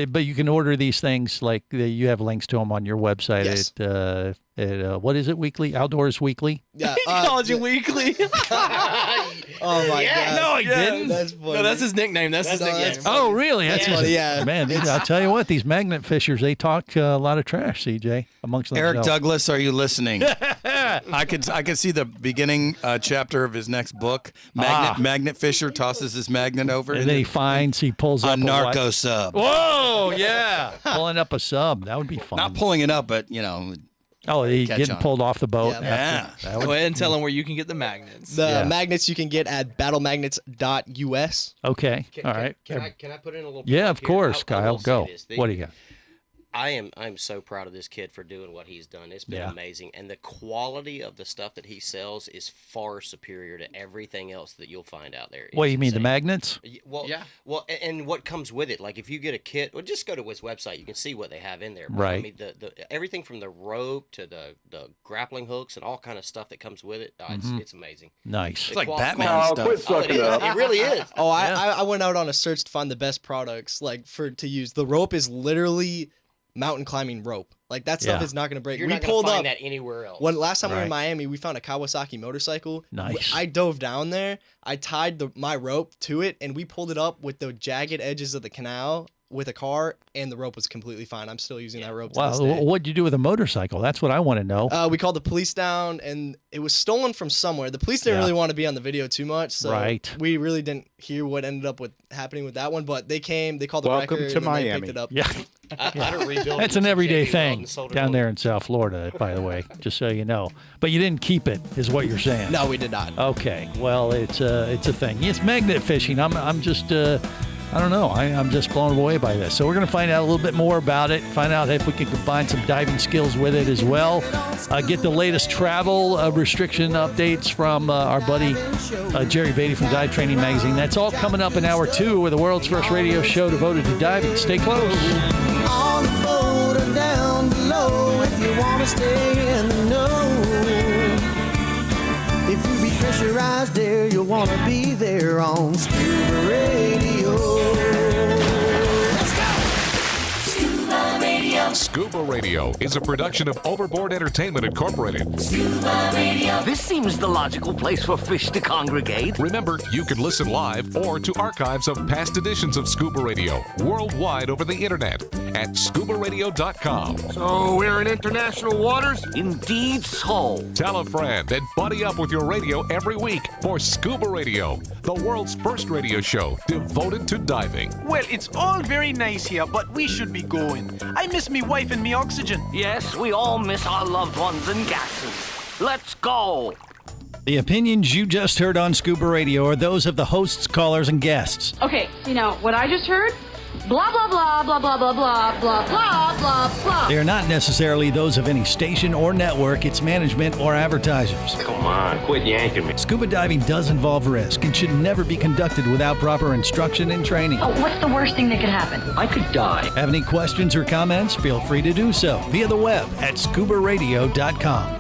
But you can order these things like you have links to them on your website Yes. at what is it? Weekly Outdoors Weekly. Yeah, He called you Weekly. Oh my god! No, I didn't. That's funny. No, that's his nickname. That's his nickname. Oh, really? That's his- funny, yeah. Man, I'll tell you what, these magnet fishers, they talk a lot of trash, CJ, amongst themselves. Eric Douglas, are you listening? I could see the beginning chapter of his next book. Magnet Fisher tosses his magnet over, And then he pulls up a narco sub. Whoa, yeah. Pulling up a sub. That would be fun. Not pulling it up, but Oh, he catch getting on. pulled off the boat. Yeah. That would- Go ahead and tell them where you can get the magnets. The magnets you can get at battlemagnets.us. Okay. All right. Can I put in a little? Yeah, plug of here? course, I will Kyle. say Go. this. What do you got? I'm so proud of this kid for doing what he's done. It's been Yeah. amazing, and the quality of the stuff that he sells is far superior to everything else that you'll find out there. What, It's you mean, the insane. magnets? Well, and what comes with it. Like if you get a kit, well, just go to his website. You can see what they have in there. But, I Right. mean, the everything from the rope to the grappling hooks and all kind of stuff that comes with it. It's amazing. Nice. The It's like qual- Batman qual- stuff. Quit sucking up. It really is. Oh, I went out on a search to find the best products like to use. The rope is literally mountain climbing rope. Like that stuff Yeah. is not going to break. You're We not gonna pulled find up that anywhere else. When last time we were Right. in Miami, we found a Kawasaki motorcycle. Nice. I dove down there. I tied my rope to it, and we pulled it up with the jagged edges of the canal with a car, and the rope was completely fine. I'm still using that rope to Wow. this day. What'd you do with a motorcycle? That's what I want to know. We called the police down, and it was stolen from somewhere. The police didn't Yeah. really want to be on the video too much, so Right. we really didn't hear what ended up happening with that one. But they came, they called the Welcome record, to and then they Miami. picked it up. Yeah. I'd have rebuilt That's it an with everyday JB Weld thing and sold it down on. there in South Florida, by the way, just so you know. But you didn't keep it, is what you're saying. No, we did not. Okay. Well, it's a thing. It's magnet fishing. I'm just I don't know. I'm just blown away by this. So we're going to find out a little bit more about it. Find out if we can combine some diving skills with it as well. Get the latest travel restriction updates from our buddy Jerry Beatty from Dive Training Magazine. That's all coming up in hour 2 with the world's first radio show devoted to diving. Stay close. On the boat or down below if you want to stay in the know. If you be pressurized there, you'll want to be there on Scuba Radio. Let's go! Scuba Radio. Scuba Radio is a production of Overboard Entertainment Incorporated. Scuba Radio. This seems the logical place for fish to congregate. Remember, you can listen live or to archives of past editions of Scuba Radio worldwide over the internet at ScubaRadio.com. So we're in international waters? Indeed so. Tell a friend and buddy up with your radio every week for Scuba Radio, the world's first radio show devoted to diving. Well, it's all very nice here, but we should be going. I miss me wife and me oxygen. Yes, we all miss our loved ones and gases. Let's go. The opinions you just heard on Scuba Radio are those of the hosts, callers, and guests. Okay, what I just heard? Blah, blah, blah, blah, blah, blah, blah, blah, blah, blah, blah. They are not necessarily those of any station or network, its management, or advertisers. Come on, quit yanking me. Scuba diving does involve risk and should never be conducted without proper instruction and training. Oh, what's the worst thing that could happen? I could die. Have any questions or comments? Feel free to do so via the web at ScubaRadio.com.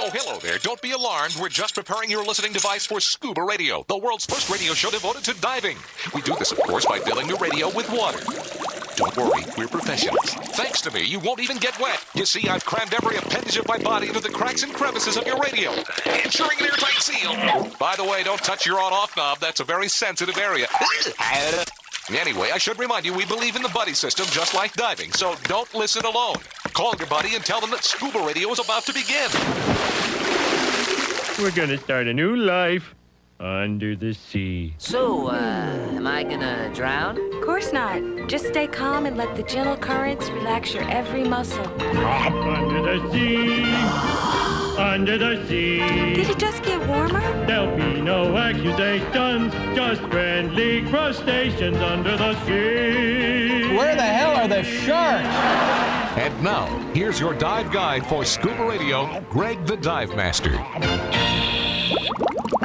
Oh, hello there. Don't be alarmed. We're just preparing your listening device for Scuba Radio, the world's first radio show devoted to diving. We do this, of course, by filling the radio with water. Don't worry, we're professionals. Thanks to me, you won't even get wet. You see, I've crammed every appendage of my body into the cracks and crevices of your radio, ensuring an airtight seal. By the way, don't touch your on-off knob. That's a very sensitive area. Anyway, I should remind you, we believe in the buddy system just like diving, so don't listen alone. Call your buddy and tell them that Scuba Radio is about to begin. We're gonna start a new life under the sea. So, am I gonna drown? Of course not. Just stay calm and let the gentle currents relax your every muscle. Under the sea, under the sea. Did it just get warmer? There'll be no accusations, just friendly crustaceans under the sea. Where the hell are the sharks? And now, here's your dive guide for Scuba Radio, Greg the Dive Master.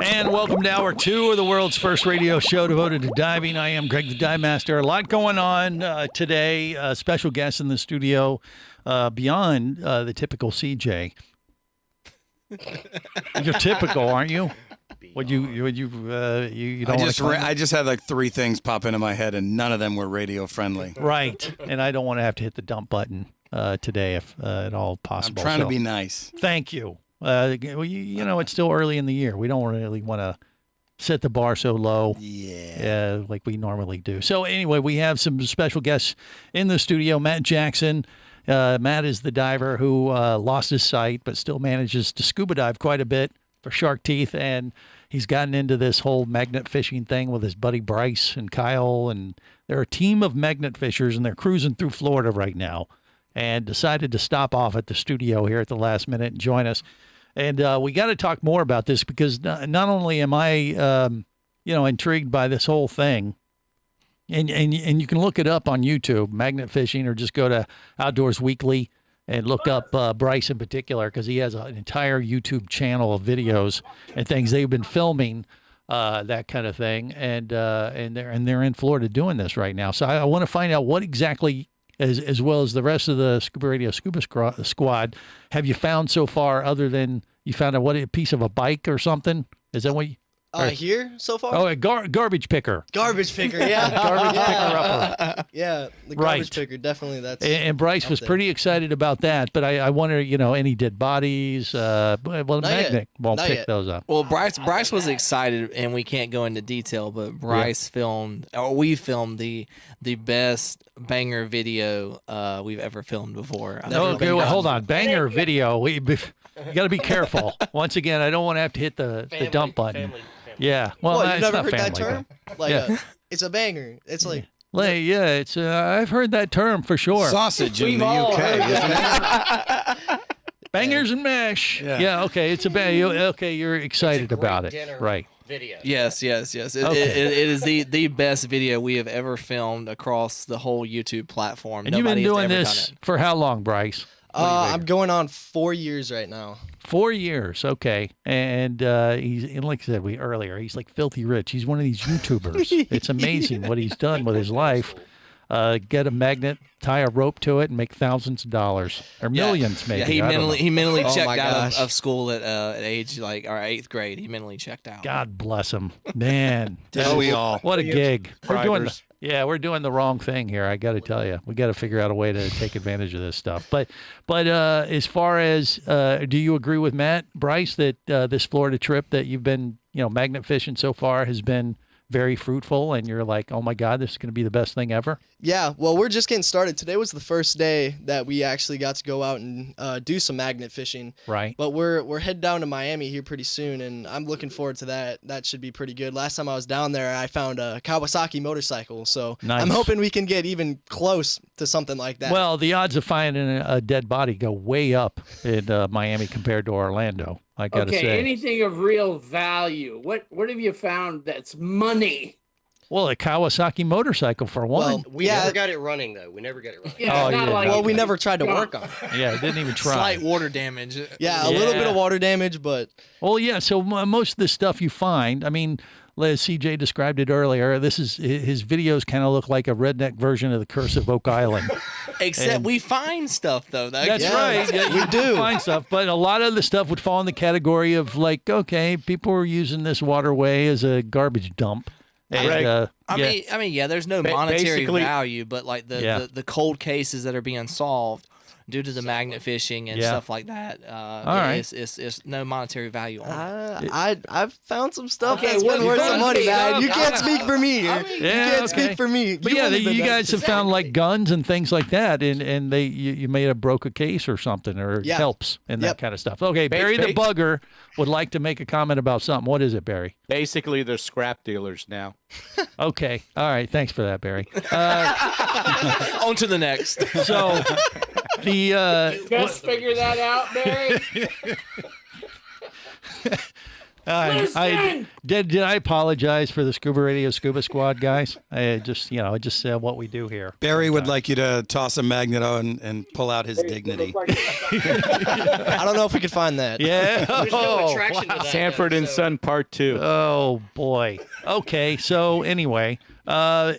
And welcome to Hour 2 of the world's first radio show devoted to diving. I am Greg the Dive Master. A lot going on today. Special guests in the studio beyond the typical CJ. You're typical, aren't you? You don't I just had like 3 things pop into my head, and none of them were radio friendly. Right, and I don't want to have to hit the dump button today if at all possible. I'm trying to be nice. Thank you. It's still early in the year. We don't really want to set the bar so low, like we normally do. So anyway, we have some special guests in the studio. Matt Jackson. Matt is the diver who lost his sight, but still manages to scuba dive quite a bit for shark teeth, and he's gotten into this whole magnet fishing thing with his buddy Bryce and Kyle, and they're a team of magnet fishers, and they're cruising through Florida right now, and decided to stop off at the studio here at the last minute and join us. And we got to talk more about this because not only am I, intrigued by this whole thing, and you can look it up on YouTube, magnet fishing, or just go to Outdoors Weekly and look up Bryce in particular, because he has an entire YouTube channel of videos and things they've been filming, that kind of thing, and they're in Florida doing this right now. So I want to find out what exactly, as well as the rest of the Scuba Radio Scuba Squad, have you found so far, other than you found a piece of a bike or something? Is that what you... Here so far? Oh, a garbage picker. Garbage picker, yeah. Garbage picker-upper. Yeah, the garbage picker, definitely. That's. And Bryce was pretty excited about that, but I wonder, any dead bodies? Magnet won't pick those up. Well, Bryce was excited, and we can't go into detail, but Bryce we filmed the best banger video we've ever filmed before. Okay, well, hold on. Banger video. You got to be careful. Once again, I don't want to have to hit the dump button. Yeah. Well, you've never heard that term? It's a banger. It's like. It's. I've heard that term for sure. Sausage in the UK, isn't it? Bangers and mash. Yeah. Okay. It's a bang. Okay. You're excited about it, right? Video. Yes. It is the best video we have ever filmed across the whole YouTube platform. And you've been doing this for how long, Bryce? I'm going on 4 years right now. 4 years, okay. And like I said earlier, he's like filthy rich. He's one of these YouTubers. It's amazing what he's done with his life. Get a magnet, tie a rope to it, and make thousands of dollars or millions, maybe. Yeah, he mentally checked out of school at age our 8th grade. He mentally checked out. God bless him, man. Don't we all? What a gig. We're doing the wrong thing here. I got to tell you, we got to figure out a way to take advantage of this stuff. But as far as, do you agree with Matt, Bryce, that this Florida trip that you've been, magnet fishing so far has been very fruitful, and you're like, oh my God, this is going to be the best thing ever? Yeah, well, we're just getting started. Today was the first day that we actually got to go out and do some magnet fishing. Right. But we're heading down to Miami here pretty soon, and I'm looking forward to that. That should be pretty good. Last time I was down there, I found a Kawasaki motorcycle, so nice. I'm hoping we can get even close to something like that. Well, the odds of finding a dead body go way up in Miami compared to Orlando, I got to say. Okay, anything of real value. What have you found that's money? Well, a Kawasaki motorcycle for one. Well, we never got it running, though. We never got it running. Yeah, we never tried to work on it. Yeah, didn't even try. Slight water damage. Yeah, a little bit of water damage, but... Well, yeah, so most of the stuff you find, I mean, as CJ described it earlier, his videos kind of look like a redneck version of The Curse of Oak Island. Except we find stuff though. That's right. Yeah, we do find stuff, but a lot of the stuff would fall in the category of like, okay, people are using this waterway as a garbage dump. And, I mean, yeah. There's no monetary value, but like the cold cases that are being solved due to the magnet fishing and stuff like that, it's no monetary value on it. I've found some stuff that's been worth some money, man. You can't speak for me here. You can't speak for me. But you guys have found like guns and things like that, and you may have broke a case or something, or helps and that kind of stuff. Okay, Barry the Bugger would like to make a comment about something. What is it, Barry? Basically, they're scrap dealers now. Okay. All right. Thanks for that, Barry. On to the next. So just figure that out, Barry. Did I apologize for the Scuba Radio Scuba Squad guys? I just said what we do here. Barry would like you to toss a magnet on and pull out his dignity. I don't know if we could find that. Yeah. There's no attraction to that. Sanford and Son Part 2. Oh boy. Okay. So anyway,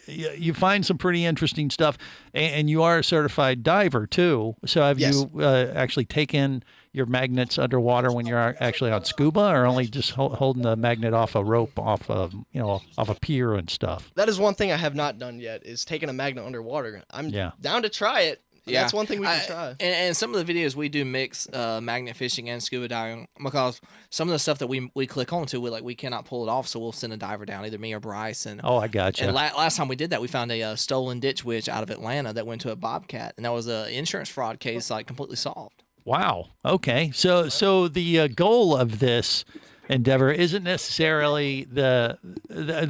you find some pretty interesting stuff, and you are a certified diver too. So have you actually taken your magnets underwater when you're actually on scuba, or only just holding the magnet off a rope off of a pier and stuff? That is one thing I have not done yet, is taking a magnet underwater. I'm down to try it. Yeah. That's one thing we can try. And some of the videos we do mix magnet fishing and scuba diving, because some of the stuff that we click onto, we cannot pull it off, so we'll send a diver down, either me or Bryce. And I gotcha. And last time we did that, we found a stolen ditch witch out of Atlanta that went to a bobcat, and that was an insurance fraud case, completely solved. Wow. Okay. So the goal of this endeavor isn't necessarily the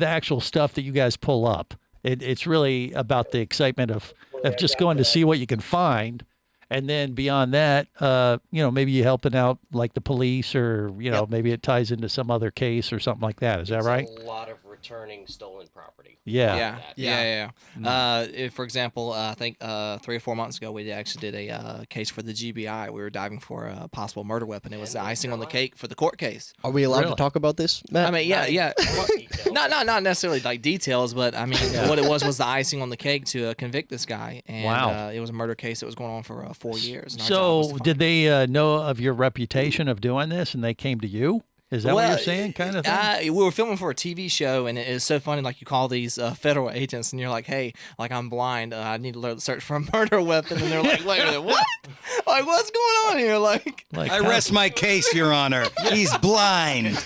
actual stuff that you guys pull up. It's really about the excitement of just going to see what you can find, and then beyond that, maybe you're helping out like the police, or maybe it ties into some other case or something like that. Is that right? A lot of returning stolen property. Yeah. For example, I think 3 or 4 months ago, we actually did a case for the GBI. We were diving for a possible murder weapon. It was the icing on the cake for the court case. Are we allowed to talk about this, Matt? I mean, yeah. Not necessarily like details, but I mean, what it was the icing on the cake to convict this guy. And it was a murder case that was going on for 4 years. And so did they know of your reputation of doing this, and they came to you? Is that what you're saying, kind of thing? We were filming for a TV show, and it's so funny. Like, you call these federal agents, and you're like, "Hey, I'm blind. I need to search for a murder weapon." And they're like, "Wait a minute, what? Like, what's going on here?" Like I rest my case, Your Honor. He's blind.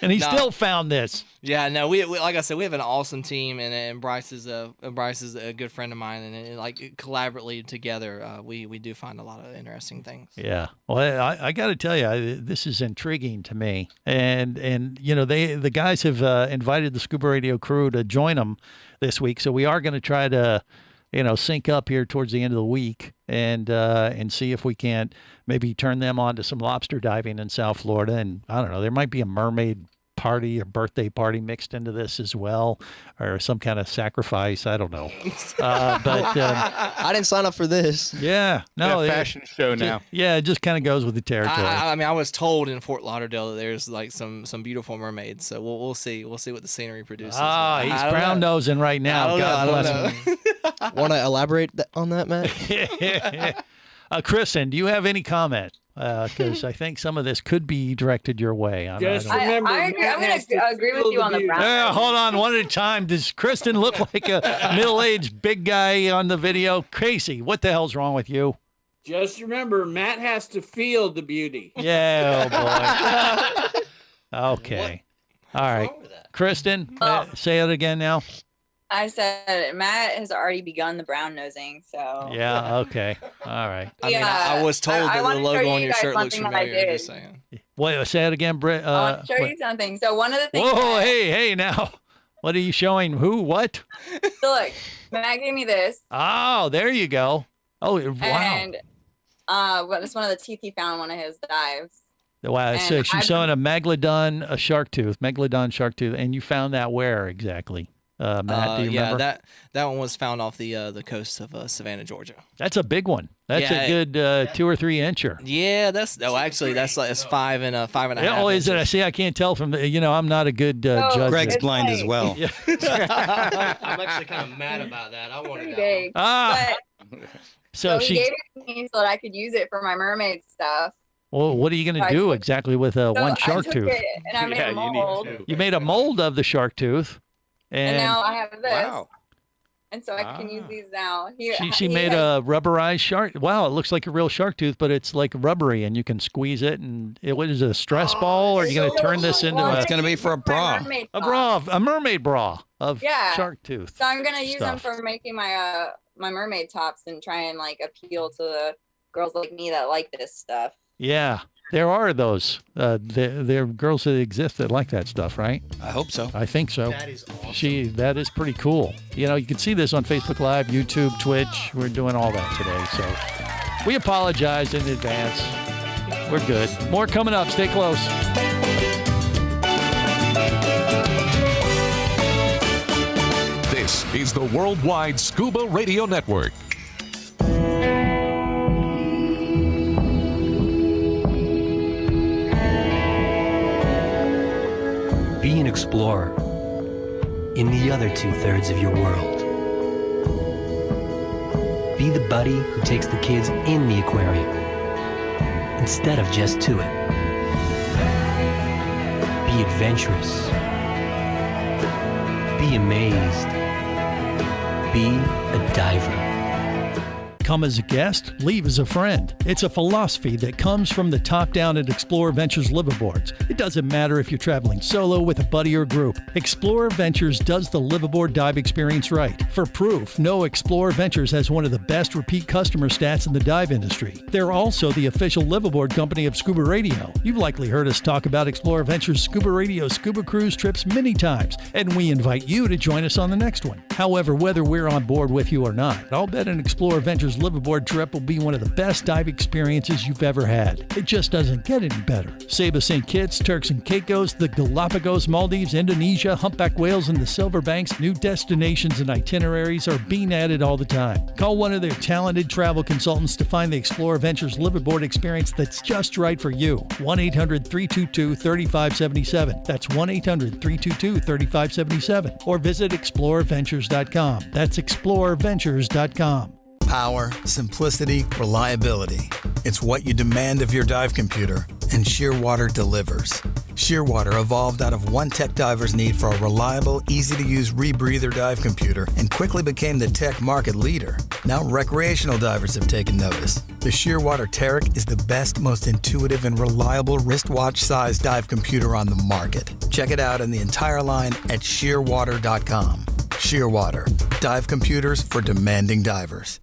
And he still found this. Yeah, no, we like I said, we have an awesome team, and Bryce is a good friend of mine, and collaboratively together, we do find a lot of interesting things. Yeah, well, I got to tell you, this is intriguing to me, and the guys have invited the Scuba Radio crew to join them this week, so we are going to try to sync up here towards the end of the week and see if we can't maybe turn them on to some lobster diving in South Florida. And I don't know, there might be a mermaid party or birthday party mixed into this as well, or some kind of sacrifice. I don't know. But I didn't sign up for this. Yeah. No. A fashion show now. Yeah, it just kind of goes with the territory. I mean, I was told in Fort Lauderdale that there's some beautiful mermaids. So we'll see. We'll see what the scenery produces. He's brown nosing right now. God bless him. Want to elaborate on that, Matt? Kristen, do you have any comment? Because I think some of this could be directed your way. I agree. I'm going to agree with you on the brown. Hold on, one at a time. Does Kristen look like a middle-aged big guy on the video? Casey, what the hell's wrong with you? Just remember, Matt has to feel the beauty. Yeah, oh boy. Okay. All right. Kristen, say it again now. I said Matt has already begun the brown nosing, so. Yeah, okay. All right. I mean, I was told that the logo on your shirt looks familiar. Just saying. Wait, say it again, Britt. I'll show you something. So one of the things. Whoa, hey, now. What are you showing? Who? What? So look, Matt gave me this. Oh, there you go. Oh, wow. And it's one of the teeth he found in one of his dives. Wow, so she's showing a megalodon shark tooth, and you found that where exactly? Matt, do you remember? Yeah, that one was found off the coast of Savannah, Georgia. That's a big one. That's a good 2 or 3 incher. Yeah, that's 5 and 5.5. Yeah, oh, is it? I see. I can't tell from the. I'm not a good judge. Greg's blind as well. I'm actually kind of mad about that. I wanted that one. So he gave it to me so that I could use it for my mermaid stuff. Well, what are you going to do exactly with one shark tooth? It and I made a mold. You made a mold of the shark tooth. And now I have this. Wow. And so I can use these now. She made a rubberized shark. Wow, it looks like a real shark tooth, but it's like rubbery, and you can squeeze it. And what is it, a stress ball? Or are you going to turn this into It's going to be for a bra. A mermaid bra of shark tooth. So I'm going to use them for making my my mermaid tops and try and like appeal to the girls like me that like this stuff. Yeah. There are those. There are girls that exist that like that stuff, right? I hope so. I think so. That is awesome. That is pretty cool. You know, you can see this on Facebook Live, YouTube, Twitch. We're doing all that today. So we apologize in advance. We're good. More coming up. Stay close. This is the Worldwide Scuba Radio Network. Be an explorer in the other 2/3 of your world. Be the buddy who takes the kids in the aquarium instead of just to it. Be adventurous. Be amazed. Be a diver. Come as a guest, leave as a friend. It's a philosophy that comes from the top down at Explorer Ventures liveaboards. It doesn't matter if you're traveling solo, with a buddy, or group. Explorer Ventures does the liveaboard dive experience right. For proof, know Explorer Ventures has one of the best repeat customer stats in the dive industry. They're also the official liveaboard company of Scuba Radio. You've likely heard us talk about Explorer Ventures Scuba Radio scuba cruise trips many times, and we invite you to join us on the next one. However, whether we're on board with you or not, I'll bet an Explorer Ventures liveaboard trip will be one of the best dive experiences you've ever had. It just doesn't get any better. Saba St. Kitts, Turks and Caicos, the Galapagos, Maldives, Indonesia, humpback whales, and the Silver Banks, new destinations and itineraries are being added all the time. Call one of their talented travel consultants to find the Explorer Ventures liveaboard experience that's just right for you. 1-800-322-3577. That's 1-800-322-3577. Or visit explorerventures.com. That's explorerventures.com. Power, simplicity, reliability. It's what you demand of your dive computer, and Shearwater delivers. Shearwater evolved out of one tech diver's need for a reliable, easy-to-use rebreather dive computer and quickly became the tech market leader. Now recreational divers have taken notice. The Shearwater Taric is the best, most intuitive, and reliable wristwatch-sized dive computer on the market. Check it out in the entire line at shearwater.com. Shearwater, dive computers for demanding divers.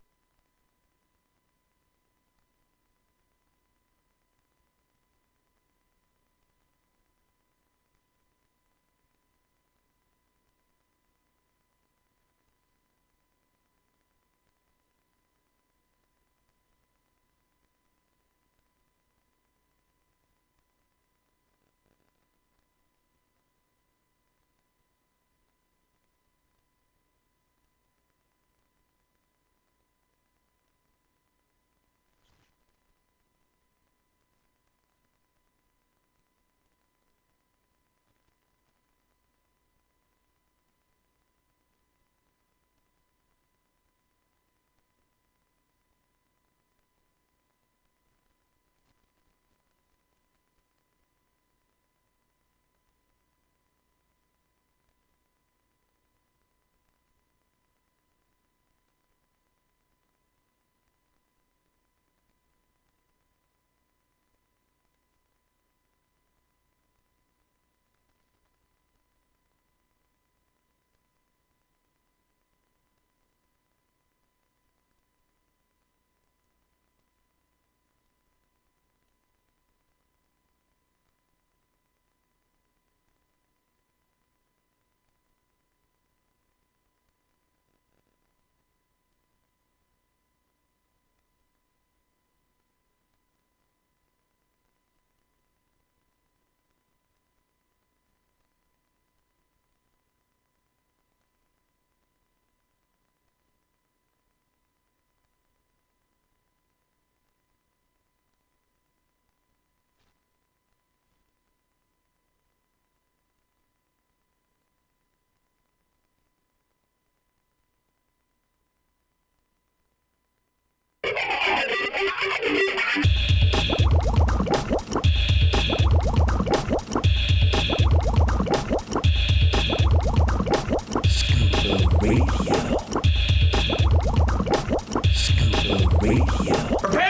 Prepare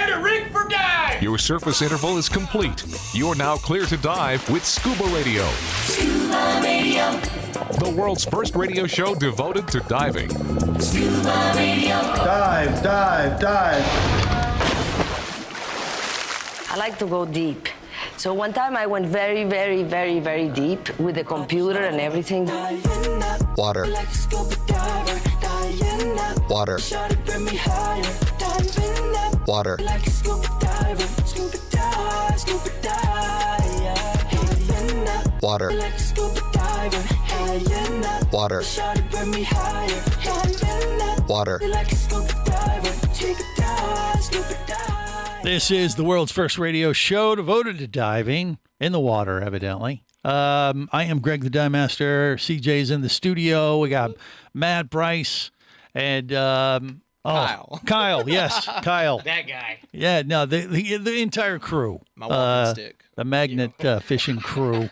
to rig for dive! Your surface interval is complete. You're now clear to dive with Scuba Radio. Scuba Radio. The world's first radio show devoted to diving. Scuba Radio. Dive, dive, dive. I like to go deep. So one time I went very, very, very, very deep with the computer and everything. Water. Water. Water. Water. Water. Water. This is the world's first radio show devoted to diving in the water, evidently. I am Greg the Dive Master. CJ's in the studio. We got Matt, Bryce, and Kyle. Kyle, yes, Kyle. That guy. Yeah, no, the entire crew. My walking stick. The magnet fishing crew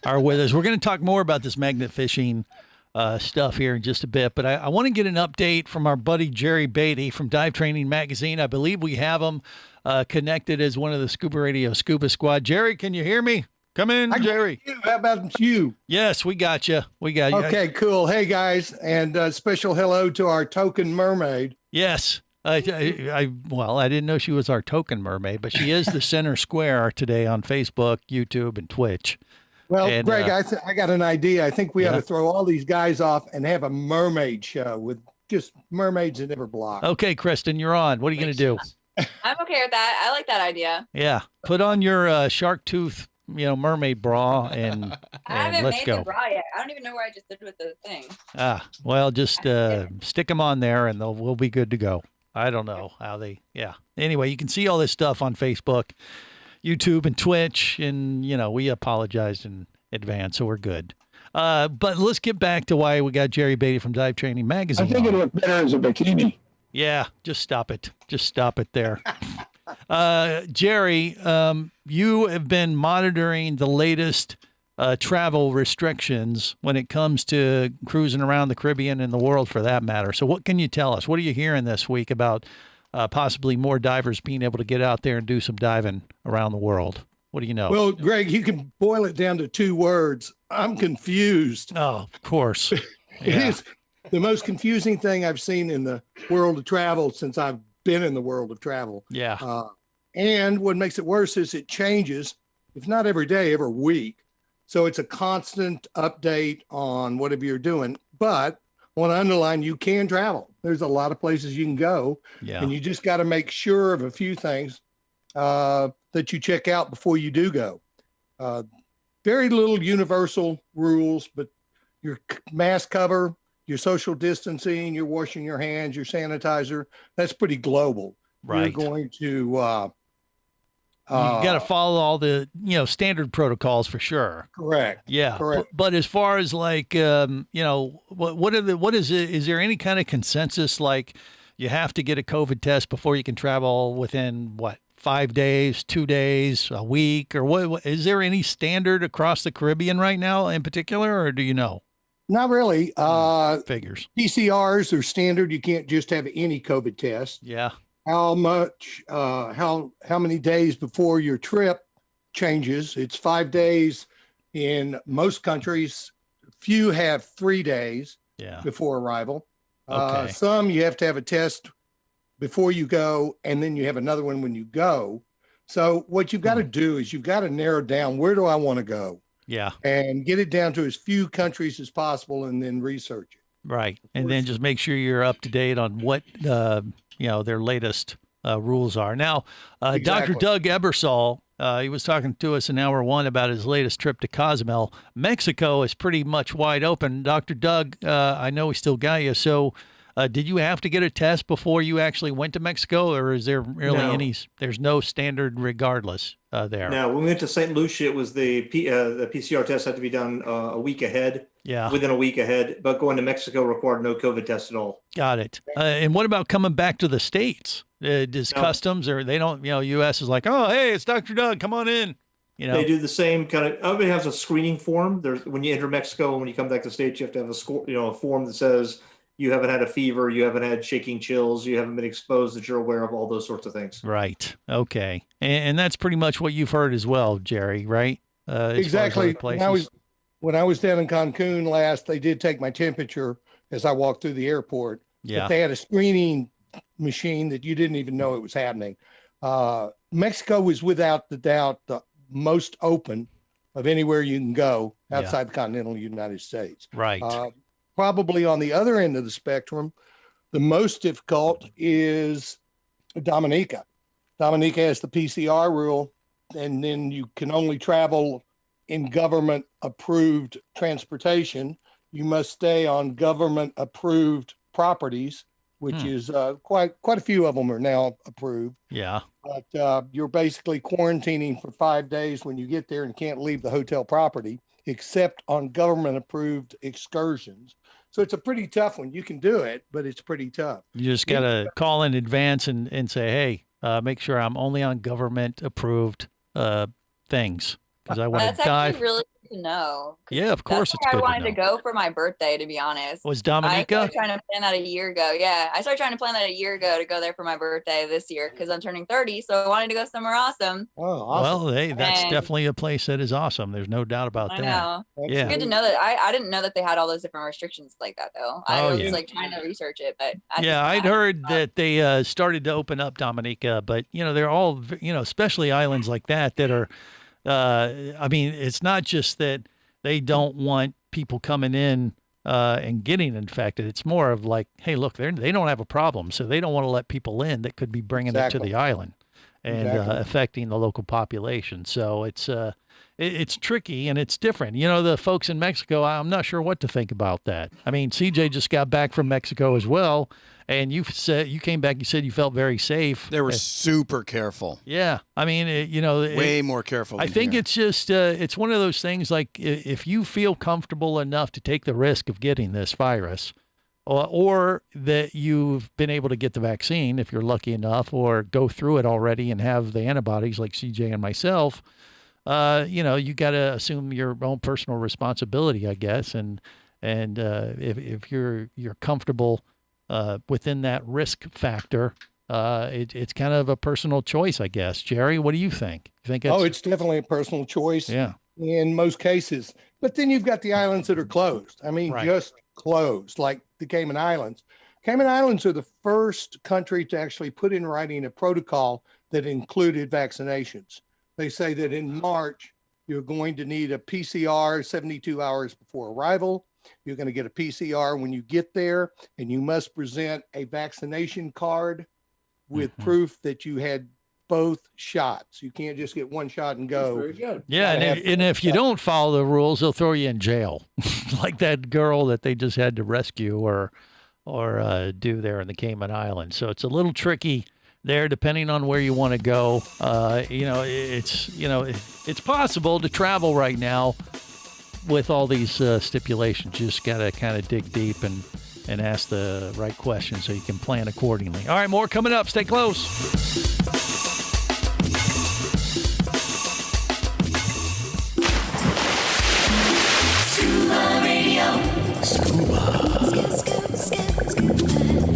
are with us. We're going to talk more about this magnet fishing stuff here in just a bit, but I want to get an update from our buddy Jerry Beatty from Dive Training Magazine. I believe we have him connected as one of the Scuba Radio Scuba Squad. Jerry, can you hear me? Come in, Jerry. How about you? Yes, we got you. We got you. Okay, cool. Hey, guys, and special hello to our token mermaid. Yes. Well, I didn't know she was our token mermaid, but she is the center square today on Facebook, YouTube, and Twitch. Well, and, Greg, I got an idea. I think we ought to throw all these guys off and have a mermaid show with just mermaids that never block. Okay, Kristen, you're on. What are you going to do? I'm okay with that. I like that idea. Yeah. Put on your shark tooth, mermaid bra and I haven't let's made go. the bra yet. I don't even know where I just did with the thing. Well, just stick them on there and we'll be good to go. I don't know how Anyway, you can see all this stuff on Facebook, YouTube, and Twitch, and, we apologized in advance, so we're good. But let's get back to why we got Jerry Beatty from Dive Training Magazine. I think it looked better as a bikini. Yeah, just stop it. Just stop it there. Jerry, you have been monitoring the latest travel restrictions when it comes to cruising around the Caribbean and the world for that matter. So what can you tell us? What are you hearing this week about possibly more divers being able to get out there and do some diving around the world? What do you know? Well, Greg, you can boil it down to two words. I'm confused. Oh, of course. It is the most confusing thing I've seen in the world of travel since I've been in the world of travel. Yeah. And what makes it worse is it changes, if not every day, every week. So it's a constant update on whatever you're doing. But I want to underline, you can travel. There's a lot of places you can go. Yeah. And you just got to make sure of a few things that you check out before you do go. Very little universal rules, but your mask cover, your social distancing, your washing your hands, your sanitizer, that's pretty global. Right. You're going to you got to follow all the standard protocols for sure. Correct. Yeah. Correct. But as far as like what is it? Is there any kind of consensus like you have to get a COVID test before you can travel within 5 days, 2 days, a week, or what? Is there any standard across the Caribbean right now in particular, or do you know? Not really. Figures. PCRs are standard. You can't just have any COVID test. Yeah. How much, how many days before your trip changes? It's 5 days in most countries. Few have 3 days before arrival. Okay. Some you have to have a test before you go, and then you have another one when you go. So what you've got to do is you've got to narrow down, where do I want to go? Yeah. And get it down to as few countries as possible and then research it. Right. And then just make sure you're up to date on what, their latest rules are. Now, Exactly. Dr. Doug Ebersol, he was talking to us in hour one about his latest trip to Cozumel. Mexico is pretty much wide open. Dr. Doug, I know we still got you. So did you have to get a test before you actually went to Mexico, or is there really there's no standard regardless there? No, when we went to St. Lucia, it was the PCR test had to be done a week ahead. Yeah. Within a week ahead, but going to Mexico required no COVID test at all. Got it. And what about coming back to the States? Does customs or they don't? U.S. is like, oh, hey, it's Dr. Doug, come on in. They do the same kind of. Everybody has a screening form. There's when you enter Mexico and when you come back to the States, you have to have a form that says you haven't had a fever, you haven't had shaking chills, you haven't been exposed, that you're aware of, all those sorts of things. Right. Okay. And that's pretty much what you've heard as well, Jerry. Right? Exactly. When I was down in Cancun last, they did take my temperature as I walked through the airport. Yeah. But they had a screening machine that you didn't even know it was happening. Mexico was without the doubt the most open of anywhere you can go outside the continental United States. Right. Probably on the other end of the spectrum, the most difficult is Dominica. Dominica has the PCR rule, and then you can only travel in government approved transportation. You must stay on government approved properties, which is quite a few of them are now approved. Yeah. But you're basically quarantining for 5 days when you get there and can't leave the hotel property except on government approved excursions. So it's a pretty tough one. You can do it, but it's pretty tough. You just got to call in advance and say, hey, make sure I'm only on government approved things. Because I want to dive. That's actually really good to know. Yeah, of course it's good to know. I wanted to go for my birthday, to be honest. Was Dominica? I started trying to plan that a year ago. Yeah, I started trying to plan that a year ago to go there for my birthday this year because I'm turning 30. So I wanted to go somewhere awesome. Oh, awesome. Well, hey, that's definitely a place that is awesome. There's no doubt about that. I know. Yeah. It's good to know that. I didn't know that they had all those different restrictions like that, though. I was like trying to research it, but I'd heard that they started to open up Dominica, but they're all especially islands like that are. I mean, it's not just that they don't want people coming in and getting infected. It's more of like, hey, look, they don't have a problem, so they don't want to let people in that could be bringing it to the island and affecting the local population. So it's tricky and it's different. The folks in Mexico, I'm not sure what to think about that. I mean, CJ just got back from Mexico as well. And you said you came back. You said you felt very safe. They were super careful. Yeah, I mean, way more careful. I think it's just it's one of those things. Like if you feel comfortable enough to take the risk of getting this virus, or that you've been able to get the vaccine, if you're lucky enough, or go through it already and have the antibodies, like CJ and myself, you got to assume your own personal responsibility, I guess. And if you're comfortable. Within that risk factor, it's kind of a personal choice, I guess. Jerry, what do you think? You think it's definitely a personal choice. Yeah. In most cases. But then you've got the islands that are closed. I mean, just closed, like the Cayman Islands. Cayman Islands are the first country to actually put in writing a protocol that included vaccinations. They say that in March, you're going to need a PCR 72 hours before arrival. You're going to get a PCR when you get there, and you must present a vaccination card with proof that you had both shots. You can't just get one shot and go. That's very good. Yeah, and if you don't follow the rules, they'll throw you in jail, like that girl that they just had to rescue or do there in the Cayman Islands. So it's a little tricky there, depending on where you want to go. It's possible to travel right now with all these stipulations. You just got to kind of dig deep and ask the right questions so you can plan accordingly. All right, more coming up. Stay close. Scuba Radio.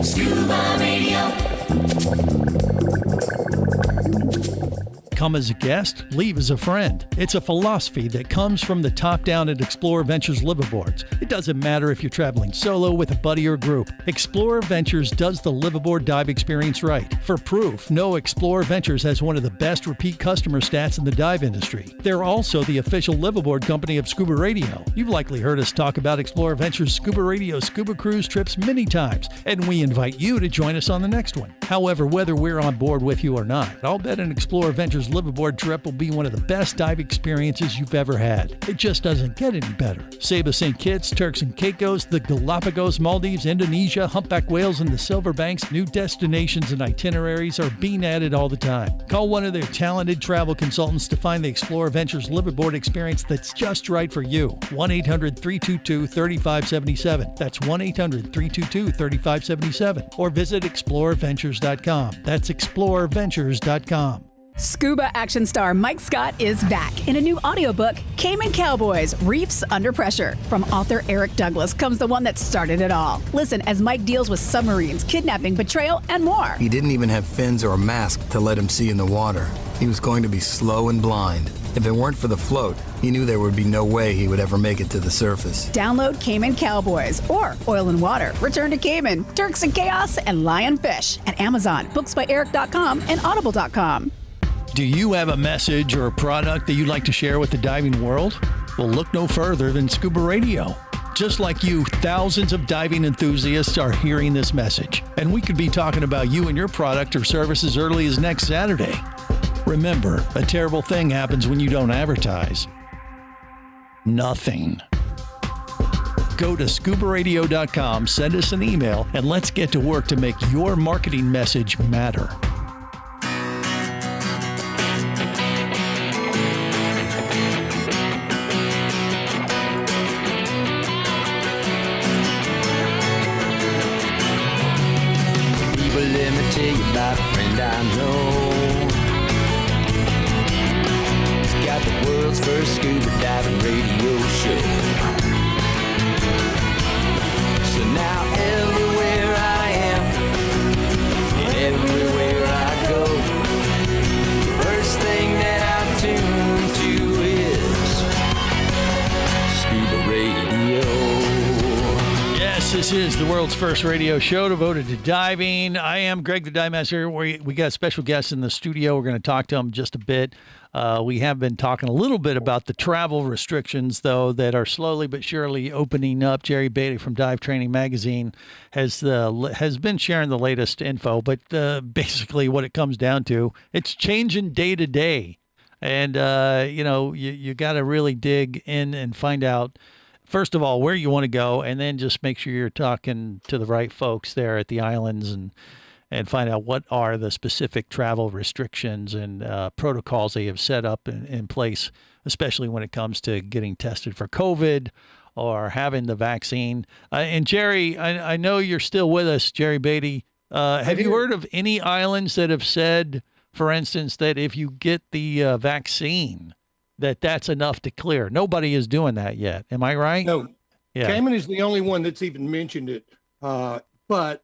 Scuba Radio. Come as a guest, leave as a friend. It's a philosophy that comes from the top down at Explorer Ventures liveaboards. It doesn't matter if you're traveling solo, with a buddy, or group. Explorer Ventures does the liveaboard dive experience right. For proof, know Explorer Ventures has one of the best repeat customer stats in the dive industry. They're also the official liveaboard company of Scuba Radio. You've likely heard us talk about Explorer Ventures Scuba Radio scuba cruise trips many times, and we invite you to join us on the next one. However, whether we're on board with you or not, I'll bet an Explorer Ventures liveaboard trip will be one of the best dive experiences you've ever had. It just doesn't get any better. Saba St. Kitts, Turks and Caicos, the Galapagos, Maldives, Indonesia, humpback whales, and the Silver Banks, new destinations and itineraries are being added all the time. Call one of their talented travel consultants to find the Explore Ventures liveaboard experience that's just right for you. 1-800-322-3577. That's 1-800-322-3577. Or visit exploreventures.com. That's exploreventures.com. Scuba action star Mike Scott is back in a new audiobook, Cayman Cowboys, Reefs Under Pressure. From author Eric Douglas comes the one that started it all. Listen as Mike deals with submarines, kidnapping, betrayal, and more. He didn't even have fins or a mask to let him see in the water. He was going to be slow and blind. If it weren't for the float, he knew there would be no way he would ever make it to the surface. Download Cayman Cowboys or Oil and Water, Return to Cayman, Turks and Chaos, and Lionfish at Amazon, booksbyeric.com, and audible.com. Do you have a message or a product that you'd like to share with the diving world? Well, look no further than Scuba Radio. Just like you, thousands of diving enthusiasts are hearing this message, and we could be talking about you and your product or service as early as next Saturday. Remember, a terrible thing happens when you don't advertise. Nothing. Go to ScubaRadio.com, send us an email, and let's get to work to make your marketing message matter. People, let me tell you about a friend I know. Got the world's first scuba diving radio show. So now everywhere I am, and everywhere I go, the first thing that I tune to is Scuba Radio. Yes, this is the world's first radio show devoted to diving. I am Greg the Dive Master. We got a special guest in the studio. We're going to talk to him just a bit. We have been talking a little bit about the travel restrictions, though, that are slowly but surely opening up. Jerry Beatty from Dive Training Magazine has been sharing the latest info, but basically what it comes down to, it's changing day to day. And, you got to really dig in and find out, first of all, where you want to go, and then just make sure you're talking to the right folks there at the islands and find out what are the specific travel restrictions and protocols they have set up in place, especially when it comes to getting tested for COVID or having the vaccine. And Jerry, I know you're still with us, Jerry Beatty. Have you heard of any islands that have said, for instance, that if you get the vaccine, that's enough to clear? Nobody is doing that yet. Am I right? No. Yeah. Cayman is the only one that's even mentioned it. But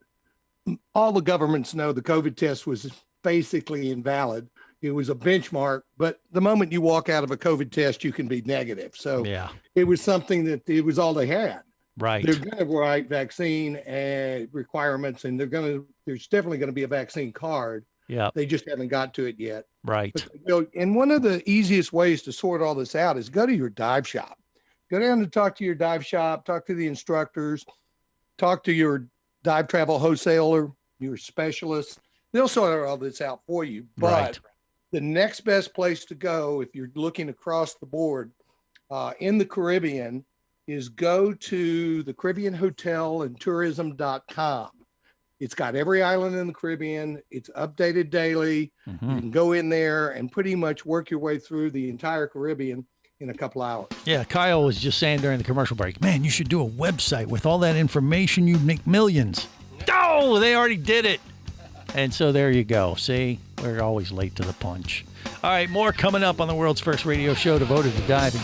all the governments know the COVID test was basically invalid. It was a benchmark, but the moment you walk out of a COVID test, you can be negative. So it was something that it was all they had. Right. They're going to write vaccine requirements, and there's definitely going to be a vaccine card. Yeah. They just haven't got to it yet. Right. But, and one of the easiest ways to sort all this out is go to your dive shop. Go down and talk to your dive shop, talk to the instructors, talk to your dive travel wholesaler, your specialist. They'll sort all this out for you. But the next best place to go, if you're looking across the board in the Caribbean, is go to the Caribbean Hotel and Tourism.com. It's got every island in the Caribbean. It's updated daily. Mm-hmm. You can go in there and pretty much work your way through the entire Caribbean in a couple hours. Yeah, Kyle was just saying during the commercial break, man, you should do a website with all that information. You'd make millions. Oh, they already did it. And so there you go. See, we're always late to the punch. All right, more coming up on the world's first radio show devoted to diving.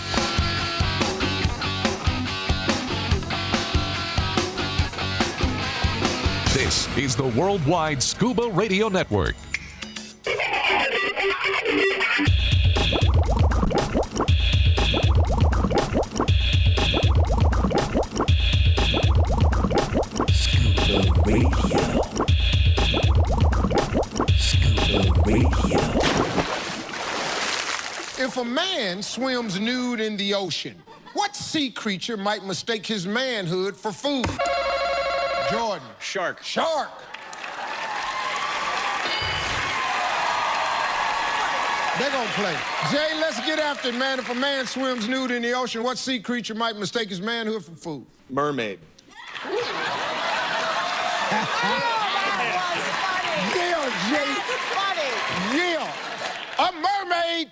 This is the Worldwide Scuba Radio Network. Scuba Radio. Scuba Radio. If a man swims nude in the ocean, what sea creature might mistake his manhood for food? Jordan. Shark. Shark. They're going to play. Jay, let's get after it, man. If a man swims nude in the ocean, what sea creature might mistake his manhood for food? Mermaid. Yeah, Jay. Funny. Yeah. A mermaid.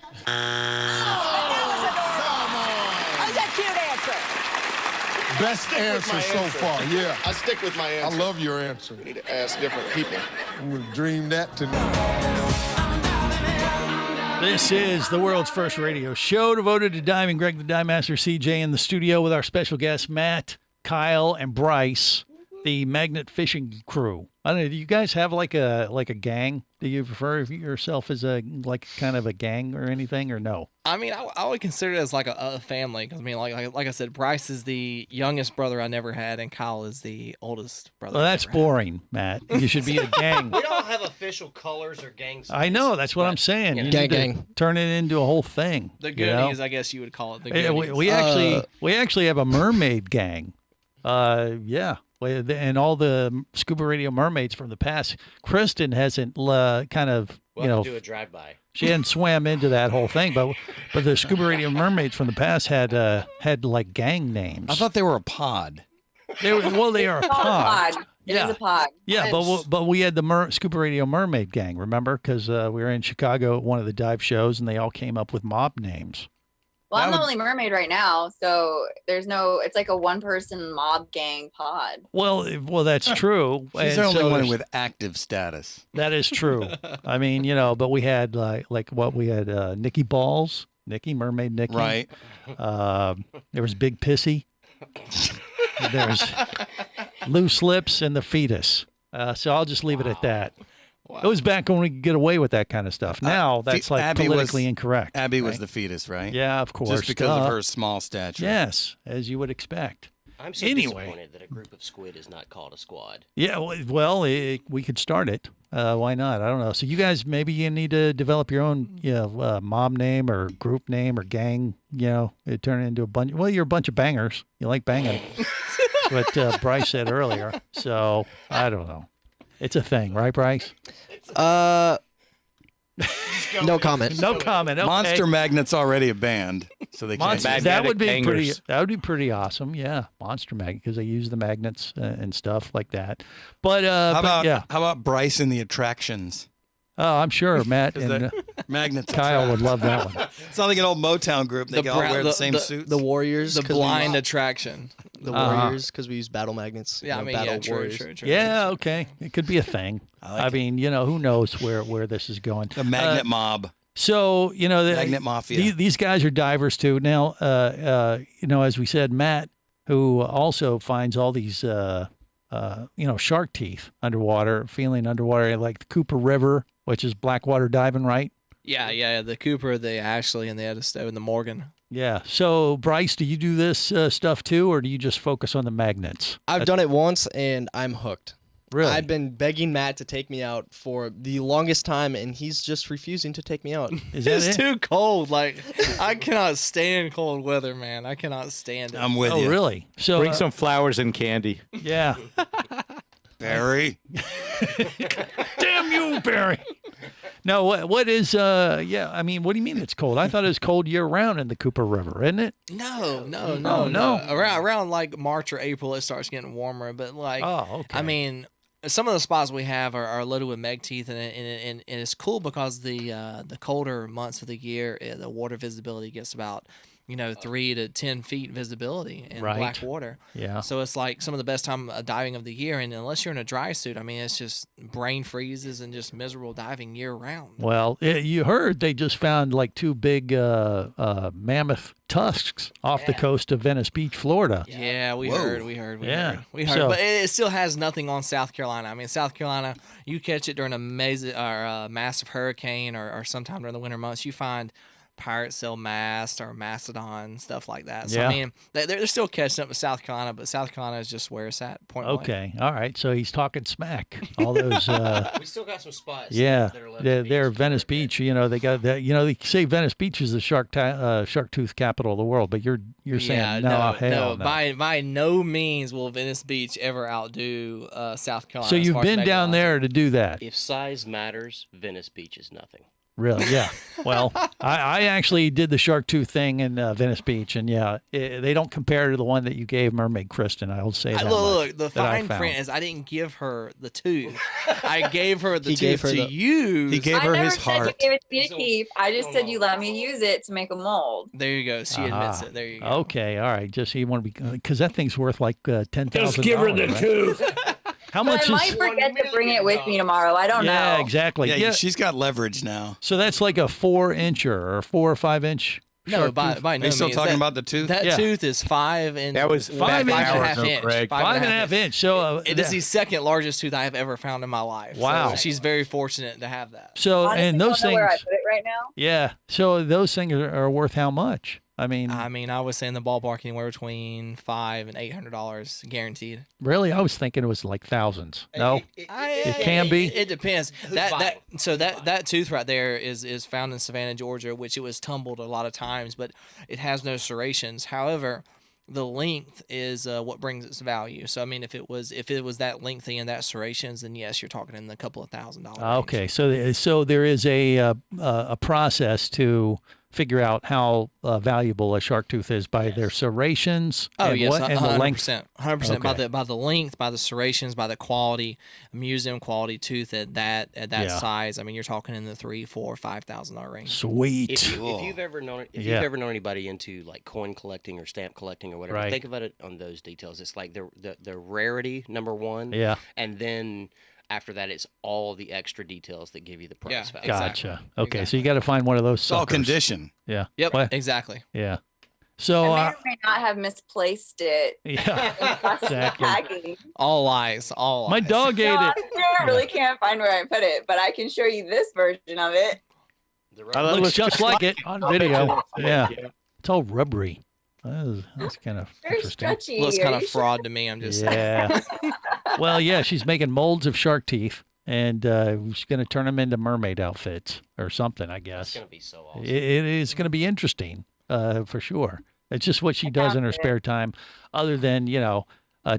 That's a cute answer. Best answer so far, yeah. I stick with my answer. I love your answer. You need to ask different people. I'm going to dream that tonight. This is the world's first radio show devoted to diving. Greg the Dive Master, CJ in the studio with our special guests, Matt, Kyle, and Bryce, the Magnet Fishing Crew. I don't know, do you guys have like a gang? Do you refer yourself as kind of a gang or anything, or no? I mean, I would consider it as like a family. 'Cause I mean, like I said, Bryce is the youngest brother I never had, and Kyle is the oldest brother. Well, that's boring, Matt. You should be a gang. We don't have official colors or gangs. I know, that's what I'm saying. You need to turn it into a whole thing. The Goonies, I guess you would call it. The Goonies. We actually have a mermaid gang. Yeah. And all the Scuba Radio mermaids from the past. Kristen hasn't do a drive-by. She hadn't swam into that whole thing, but the Scuba Radio mermaids from the past had like gang names. I thought they were a pod. They are a pod. It is a pod. Yeah, but we had the Scuba Radio mermaid gang. Remember, because we were in Chicago at one of the dive shows, and they all came up with mob names. Well, I'm the only mermaid right now, so it's like a one-person mob gang pod. Well, that's true. She's the only one with active status. That is true. I mean, but we had we had Nikki Balls, Mermaid Nikki. Right. There was Big Pissy. There's Loose Lips and the Fetus. So I'll just leave it at that. Wow. It was back when we could get away with that kind of stuff. Now that's politically incorrect. Abby was the fetus, right? Yeah, of course. Just because of her small stature. Yes, as you would expect. I'm so disappointed that a group of squid is not called a squad. Yeah, well, we could start it. Why not? I don't know. So you guys, maybe you need to develop your own mob name or group name or gang. It turn it into a bunch. Well, you're a bunch of bangers. You like banging. That's what Bryce said earlier. So I don't know. It's a thing, right, Bryce? No comment. No comment. Okay. Monster Magnet's already a band, so they can't. That would be pretty awesome. Yeah, Monster Magnet, because they use the magnets and stuff like that. But how about Bryce and the Attractions? Oh, I'm sure Matt and Magnets Kyle would love that one. It's not like an old Motown group. They all wear the same suits. The Warriors. The Blind Attraction. The Warriors, because we use battle magnets. Yeah, true. Yeah, okay. It could be a thing. I mean, who knows where this is going. The Magnet Mob. So, the Magnet Mafia. These guys are divers too. Now, as we said, Matt, who also finds all these, shark teeth underwater, feeling underwater, like the Cooper River, which is blackwater diving, right? Yeah. The Cooper, the Ashley, and the Edisto, and the Morgan. Yeah. So, Bryce, do you do this stuff too, or do you just focus on the magnets? I've done it once, and I'm hooked. Really? I've been begging Matt to take me out for the longest time, and he's just refusing to take me out. It's too cold. Like, I cannot stand cold weather, man. I cannot stand it. I'm with you. Oh, really? So bring some flowers and candy. Yeah. Barry. Damn you, Barry. No, what is, I mean, what do you mean it's cold? I thought it was cold year round in the Cooper River, isn't it? No. Around like March or April, it starts getting warmer. But I mean, some of the spots we have are loaded with meg teeth, and it's cool because the colder months of the year, the water visibility gets about 3 to 10 feet visibility in black water. Yeah. So it's like some of the best time diving of the year. And unless you're in a dry suit, I mean, it's just brain freezes and just miserable diving year round. Well, you heard they just found like 2 big mammoth tusks off the coast of Venice Beach, Florida. Yeah, we heard. So, but it still has nothing on South Carolina. I mean, South Carolina, you catch it during a massive hurricane or sometime during the winter months, you find pirate sail mast or mastodon, stuff like that. So, I mean, they're still catching up with South Carolina, but South Carolina is just where it's at. Point blank. Okay, all right. So he's talking smack. All those. We still got some spots. Yeah, they're Venice Beach. They got that. They say Venice Beach is the shark tooth capital of the world, but you're saying no. By no means will Venice Beach ever outdo South Carolina. So you've been down there to do that. If size matters, Venice Beach is nothing. Really? Yeah. Well, I actually did the shark tooth thing in Venice Beach, and they don't compare to the one that you gave Mermaid Kristen. I'll say that. Look, the fine print is I didn't give her the tooth. I gave her the tooth to use. He gave her his heart. I never said you gave it to me to keep. I just said you let me use it to make a mold. There you go. She admits it. There you go. Okay. All right. Just you want to be, because that thing's worth like $10,000. Just give her the tooth. How much I might forget to bring it with me tomorrow. I don't know. Yeah, exactly. Yeah, she's got leverage now. So that's like a 4-incher or 4 or 5 inch. No, by no Are you still means. talking about the tooth? That tooth is 5 and that was 5 5 and a half hours inch. ago, Greg. 5.5 inch. So it is the second largest tooth I have ever found in my life. Wow. So she's very fortunate to have that. So Honestly, and those don't know things. where I put it right now. Yeah. So those things are worth how much? I mean, I was saying the ballpark anywhere between $500 and $800 guaranteed. Really, I was thinking it was like thousands. No, it can be. It depends. That tooth right there is found in Savannah, Georgia, which it was tumbled a lot of times, but it has no serrations. However, the length is what brings its value. So I mean, if it was that lengthy and that serrations, then yes, you're talking in a couple of $1,000s. Okay, so there is a process to figure out how valuable a shark tooth is by their serrations. Oh and yes, and the length. 100% by the length, by the serrations, by the quality, museum quality tooth at that size. I mean, you're talking in the $3,000, $4,000, $5,000 range. Sweet. If you've ever known anybody into like coin collecting or stamp collecting or whatever, think about it on those details. It's like the rarity, number one. Yeah. And then after that, it's all the extra details that give you the price value. Gotcha. Okay, so you got to find one of those. It's all suckers. condition. Yeah. Yep. What? Exactly. Yeah. So I may or may not have misplaced it. Yeah. Exactly. Packing. All lies. All lies. My dog ate No, it. I really can't find where I put it, but I can show you this version of it. It looks just like it on video. Yeah. It's all rubbery. That's kind of Very interesting. stretchy. Looks kind Are of you fraud to me. I'm just Yeah. Well, yeah, she's making molds of shark teeth, and she's going to turn them into mermaid outfits or something, I guess. It's going to be so awesome. It is going to be interesting, for sure. It's just what she does in her spare time, other than,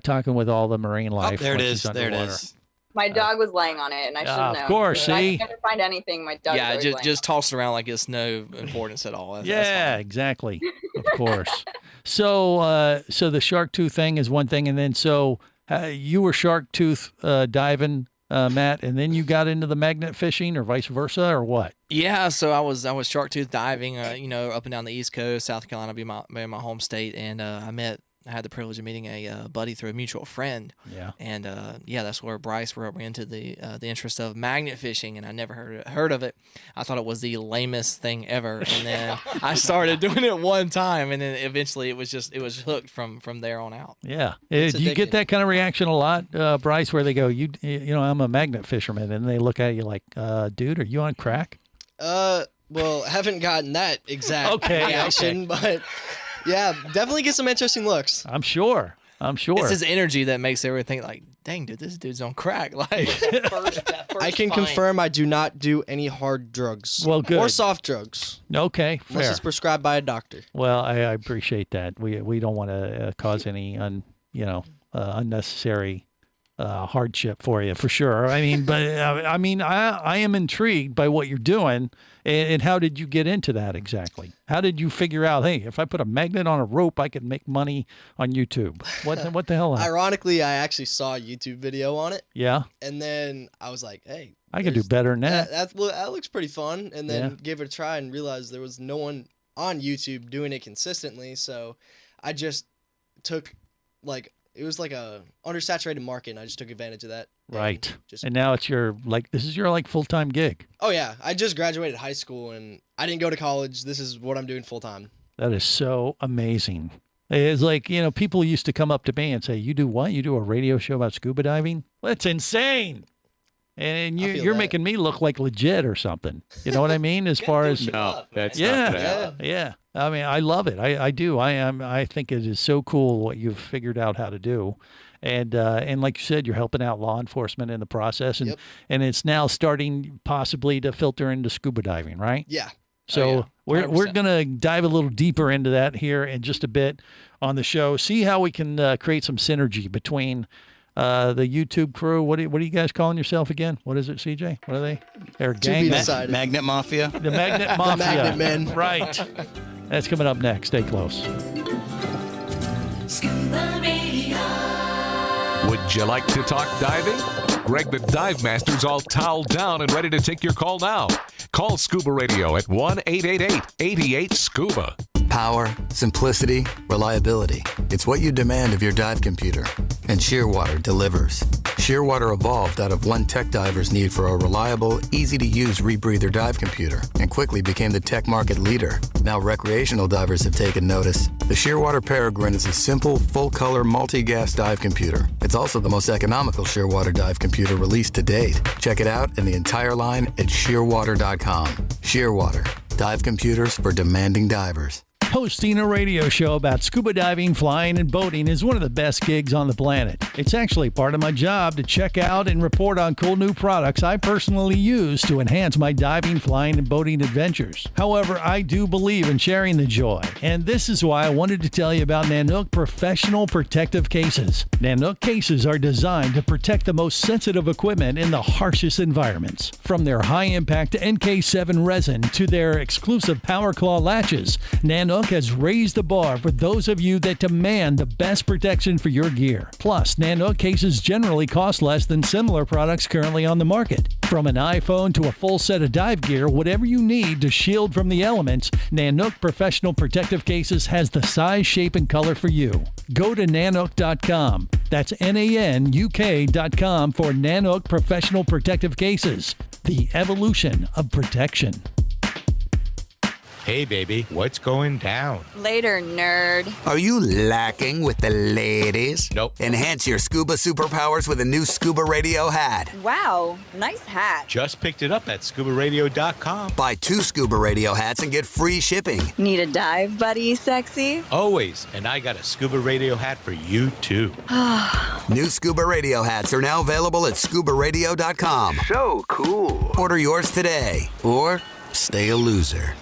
talking with all the marine life. There it when is. she's There it underwater. is. My dog was laying on it, and I should have known. Of course, But I see? can never find anything. My dog. yeah, just toss it around like it's no importance at all. That's Yeah, exactly. Of course. So the shark tooth thing is one thing, and then you were shark tooth diving, Matt, and then you got into the magnet fishing, or vice versa, or what? Yeah, so I was shark tooth diving, up and down the East Coast, South Carolina being my home state, and I had the privilege of meeting a buddy through a mutual friend. Yeah. And that's where Bryce were into the interest of magnet fishing, and I never heard of it. I thought it was the lamest thing ever, and then I started doing it one time, and then eventually it was hooked from there on out. Yeah. Do you get that kind of reaction a lot, Bryce, where they go, I'm a magnet fisherman, and they look at you like, dude, are you on crack? Well, haven't gotten that exact reaction, but yeah, definitely get some interesting looks. I'm sure. It's his energy that makes everything like, dang, dude, this dude's on crack. Like, I can confirm I do not do any hard drugs. Well, good. Or soft drugs. Okay, fair. Unless it's prescribed by a doctor. Well, I appreciate that. We don't want to cause any unnecessary hardship for you, for sure. I mean, but I am intrigued by what you're doing, and how did you get into that exactly? How did you figure out, hey, if I put a magnet on a rope, I could make money on YouTube? What the hell? Ironically, I actually saw a YouTube video on it. Yeah. And then I was like, hey, I can do better than that. That looks pretty fun. And then gave it a try and realized there was no one on YouTube doing it consistently. So I just took it was like a undersaturated market, and I just took advantage of that. Right. And now it's this is your full-time gig. Oh yeah, I just graduated high school and I didn't go to college. This is what I'm doing full time. That is so amazing. It's like, people used to come up to me and say, "You do what? You do a radio show about scuba diving? Well, that's insane." And you're making me look like legit or something. You know what I mean? As far as no, that's not that. Yeah. I mean, I love it. I do. I think it is so cool what you've figured out how to do, and like you said, you're helping out law enforcement in the process, and it's now starting possibly to filter into scuba diving, right? Yeah. So we're gonna dive a little deeper into that here in just a bit on the show. See how we can create some synergy between the YouTube crew. What are you guys calling yourself again? What is it, CJ? What are they? They're a gang. Magnet Mafia. The Magnet Mafia. The Magnet Men. Right. That's coming up next. Stay close. Scuba Radio. Would you like to talk diving? Greg the Dive Master's all toweled down and ready to take your call now. Call Scuba Radio at 1-888-88-SCUBA. Power, simplicity, reliability. It's what you demand of your dive computer. And Shearwater delivers. Shearwater evolved out of one tech diver's need for a reliable, easy-to-use rebreather dive computer and quickly became the tech market leader. Now recreational divers have taken notice. The Shearwater Peregrine is a simple, full-color, multi-gas dive computer. It's also the most economical Shearwater dive computer released to date. Check it out and the entire line at shearwater.com. Shearwater, dive computers for demanding divers. Hosting a radio show about scuba diving, flying, and boating is one of the best gigs on the planet. It's actually part of my job to check out and report on cool new products I personally use to enhance my diving, flying, and boating adventures. However, I do believe in sharing the joy, and this is why I wanted to tell you about Nanook Professional Protective Cases. Nanook cases are designed to protect the most sensitive equipment in the harshest environments. From their high-impact NK7 resin to their exclusive Power Claw latches, Nanook has raised the bar for those of you that demand the best protection for your gear. Plus, Nanook cases generally cost less than similar products currently on the market. From an iPhone to a full set of dive gear, whatever you need to shield from the elements, Nanook Professional Protective Cases has the size, shape, and color for you. Go to nanook.com. That's NANUK.com for Nanook Professional Protective Cases. The evolution of protection. Hey, baby, what's going down? Later, nerd. Are you lacking with the ladies? Nope. Enhance your scuba superpowers with a new ScubaRadio hat. Wow, nice hat. Just picked it up at ScubaRadio.com. Buy 2 ScubaRadio hats and get free shipping. Need a dive buddy, sexy? Always. And I got a Scuba Radio hat for you, too. New ScubaRadio hats are now available at ScubaRadio.com. So cool. Order yours today. Or stay a loser.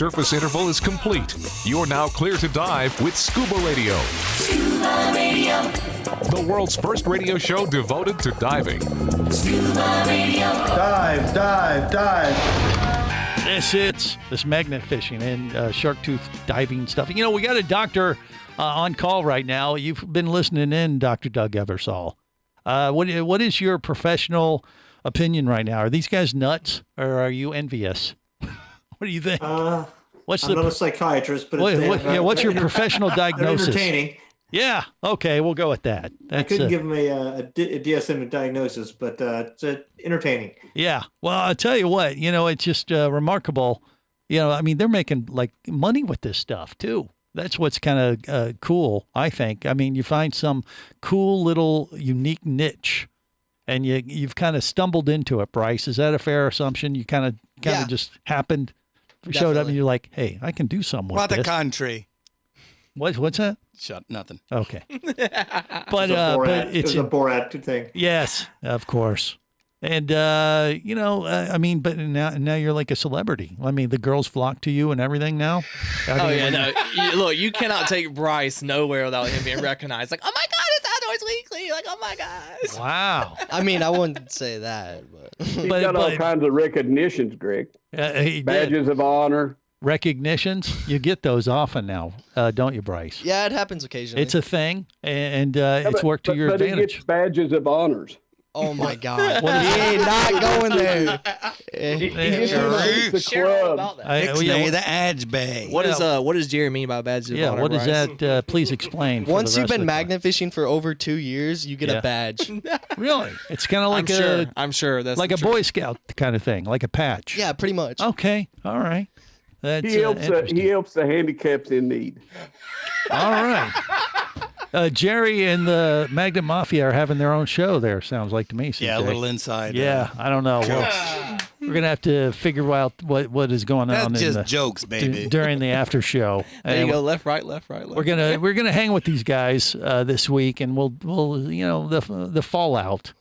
surface interval is complete. You're now clear to dive with Scuba Radio. Scuba Radio. The world's first radio show devoted to diving. Scuba Radio. Dive, dive, dive. This magnet fishing and shark tooth diving stuff. You know, we got a doctor on call right now. You've been listening in, Dr. Doug Eversole. What is your professional opinion right now? Are these guys nuts, or are you envious? What do you think? I'm not a psychiatrist, but what's your professional diagnosis? Entertaining. Yeah. Okay, we'll go with that. I couldn't give him a DSM diagnosis, but it's entertaining. Yeah. Well, I'll tell you what. You know, it's just remarkable. You know, I mean, they're making like money with this stuff too. That's what's kind of cool, I think. I mean, you find some cool little unique niche, and you've kind of stumbled into it, Bryce. Is that a fair assumption? You kind of just happened, showed up, and you're like, hey, I can do something with What this. the country? What's that? Nothing. Okay. But it's a Borat thing. Yes, of course. And I mean, but now you're like a celebrity. I mean, the girls flock to you and everything now. Look, you cannot take Bryce nowhere without him being recognized. Like, oh my God, it's Outdoors Weekly. Like, oh my gosh. Wow. I mean, I wouldn't say that, but he's got all kinds of recognitions, Greg. Badges of honor. Recognitions, you get those often now, don't you, Bryce? Yeah, it happens occasionally. It's a thing, and it's worked to your advantage. But he gets badges of honors. Oh my God! He ain't not going there. The ads bay. What does Jerry mean by badges of honor? Yeah, what is that? Please explain. Once you've been magnet fishing for over 2 years, you get a badge. Really? It's kind of like I'm sure that's like a Boy Scout kind of thing, like a patch. Yeah, pretty much. Okay, all right. That's, he helps the handicapped in need. All right. Jerry and the Magnet Mafia are having their own show there, sounds like to me. CJ. Yeah, a little inside. Yeah, I don't know. We're going to have to figure out what is going on. That's just jokes, baby. During the after show. There you go, left, right, left, right, left. We're gonna hang with these guys this week, and we'll the fallout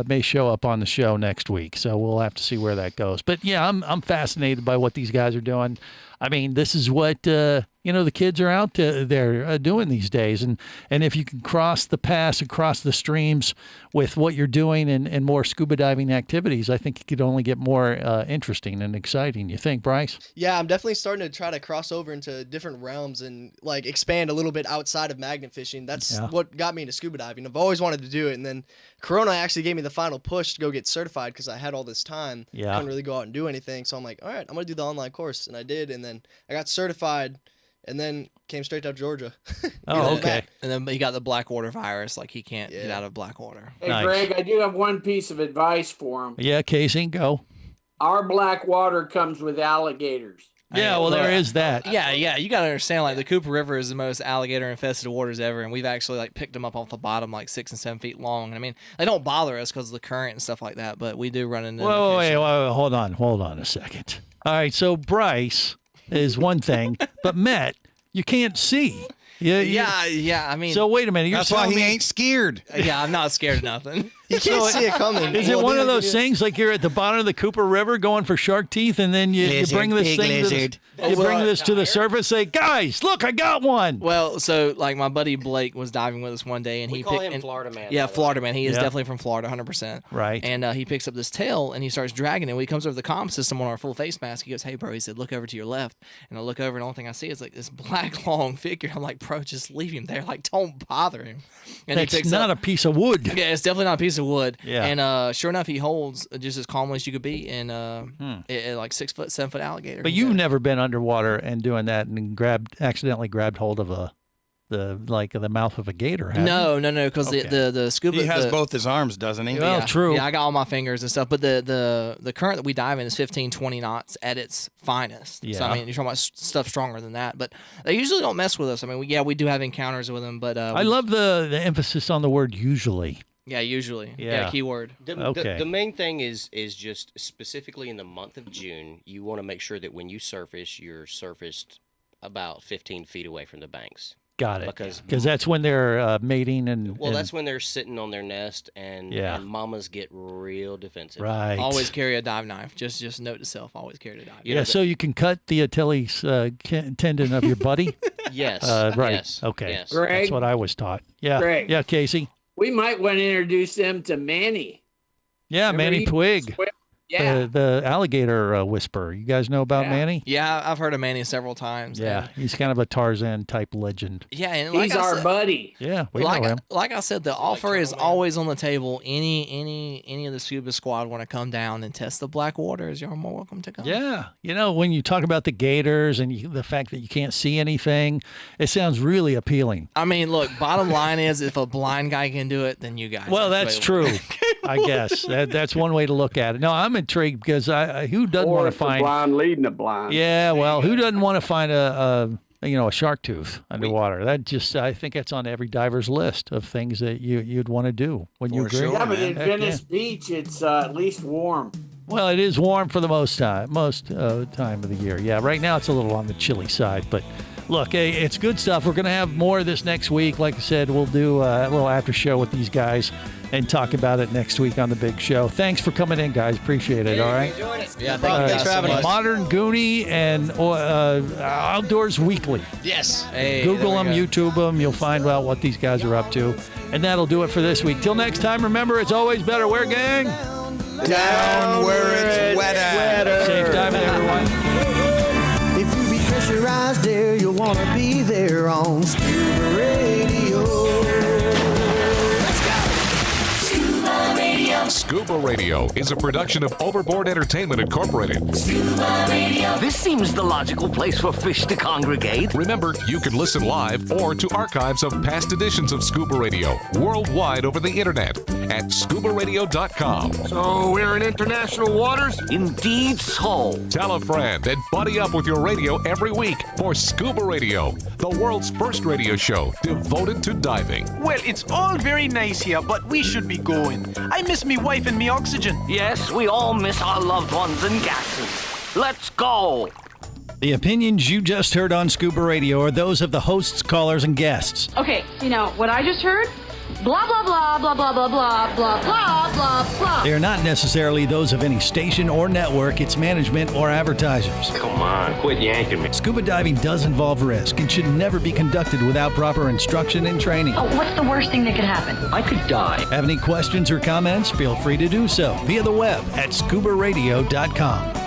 may show up on the show next week. So we'll have to see where that goes. But yeah, I'm fascinated by what these guys are doing. I mean, this is what the kids are out there doing these days, and if you can cross the pass and cross the streams with what you're doing and more scuba diving activities, I think it could only get more interesting and exciting. You think, Bryce? Yeah, I'm definitely starting to try to cross over into different realms and like expand a little bit outside of magnet fishing. That's what got me into scuba diving. I've always wanted to do it, and then Corona actually gave me the final push to go get certified because I had all this time. Yeah. Couldn't really go out and do anything, so I'm like, all right, I'm gonna do the online course, and I did, and then I got certified, and then came straight out of Georgia. Oh, okay. And then he got the Blackwater virus. Like, he can't get out of Blackwater. Hey, Nice. Greg, I do have one piece of advice for him. Yeah, Casey, go. Our Blackwater comes with alligators. Yeah, well, there is that. Yeah, you gotta understand, like, the Cooper River is the most alligator-infested waters ever, and we've actually, like, picked them up off the bottom, like, 6 and 7 feet long. And I mean, they don't bother us because of the current and stuff like that, but we do run into them. Wait, hold on a second. All right, so Bryce is one thing, but Matt, you can't see. Yeah. I mean, so wait a minute. That's why he ain't scared. Yeah, I'm not scared of nothing. You can't see it coming. Is it one of those things like you're at the bottom of the Cooper River going for shark teeth, and then you bring this thing to the surface, say, guys, look, I got one. Well, so like my buddy Blake was diving with us one day, and we call him Florida Man. Yeah, Florida Man. He is definitely from Florida, 100%. Right. And he picks up this tail and he starts dragging it. When he comes over the comm system on our full face mask, he goes, "Hey, bro," he said, "look over to your left." And I look over, and the only thing I see is like this black long figure. I'm like, "Bro, just leave him there. Like, don't bother him." And that's not a piece of wood. Yeah, it's definitely not a piece of wood. Yeah. And sure enough, he holds just as calmly as you could be, and like 6 foot, 7 foot alligator. But you've never been underwater and doing that and accidentally grabbed hold of the mouth of a gator, have you? No, because the scuba. He has both his arms, doesn't he? Well, true. Yeah, I got all my fingers and stuff. But the current that we dive in is 15, 20 knots at its finest. Yeah. So I mean, you're talking about stuff stronger than that. But they usually don't mess with us. I mean, we do have encounters with them, but I love the emphasis on the word usually. Yeah, usually. Yeah. Keyword. The main thing is just specifically in the month of June, you want to make sure that when you surface, you're surfaced about 15 feet away from the banks. Got it. Because that's when they're mating and. Well, that's when they're sitting on their nest, and mamas get real defensive. Right. Always carry a dive knife. Just note to self: always carry a dive knife. Yeah, so you can cut the Achilles tendon of your buddy. Yes. Right. Yes. Okay. Yes. Greg? That's what I was taught. Yeah. Greg. Yeah, Casey. We might want to introduce them to Manny. Yeah, Remember Manny he- Twig. Yeah. The alligator whisperer. You guys know about Manny? Yeah, I've heard of Manny several times. Yeah, he's kind of a Tarzan type legend. Yeah, and He's our buddy. Yeah, we like, know him. Like I said, the offer is always on the table. Any of the scuba squad want to come down and test the black waters, you're more welcome to come. Yeah, when you talk about the gators and the fact that you can't see anything, it sounds really appealing. I mean, look, bottom line is if a blind guy can do it, then you guys. Well, that's true. I guess that's one way to look at it. No, I'm intrigued because who doesn't want to find blind leading a blind? Yeah, well, who doesn't want to find a shark tooth underwater? I think that's on every diver's list of things that you'd want to do when you agree. Yeah, but in Venice Beach, it's at least warm. Well, it is warm for the most time of the year. Yeah, right now it's a little on the chilly side, but look, hey, it's good stuff. We're going to have more of this next week. Like I said, we'll do a little after show with these guys and talk about it next week on the big show. Thanks for coming in, guys. Appreciate it. All right. Yeah, thanks for having us. Modern Goonie and Outdoors Weekly. Yes. Google them, YouTube them. You'll find out what these guys are up to. And that'll do it for this week. Till next time, remember, it's always better where, gang? Down where it's wetter. Safe diving, everyone. If you be pressurized there, you'll want to be there on Scuba Radio. Scuba Radio is a production of Overboard Entertainment Incorporated. Scuba Radio. This seems the logical place for fish to congregate. Remember, you can listen live or to archives of past editions of Scuba Radio worldwide over the internet at ScubaRadio.com. So we're in international waters? Indeed so. Tell a friend and buddy up with your radio every week for Scuba Radio, the world's first radio show devoted to diving. Well, it's all very nice here, but we should be going. I miss me wife and me oxygen. Yes, we all miss our loved ones and gases. Let's go. The opinions you just heard on Scuba Radio are those of the hosts, callers, and guests. Okay, what I just heard? Blah, blah, blah, blah, blah, blah, blah, blah, blah, blah, blah. They are not necessarily those of any station or network, its management, or advertisers. Come on, quit yanking me. Scuba diving does involve risk and should never be conducted without proper instruction and training. Oh, what's the worst thing that could happen? I could die. Have any questions or comments? Feel free to do so via the web at ScubaRadio.com.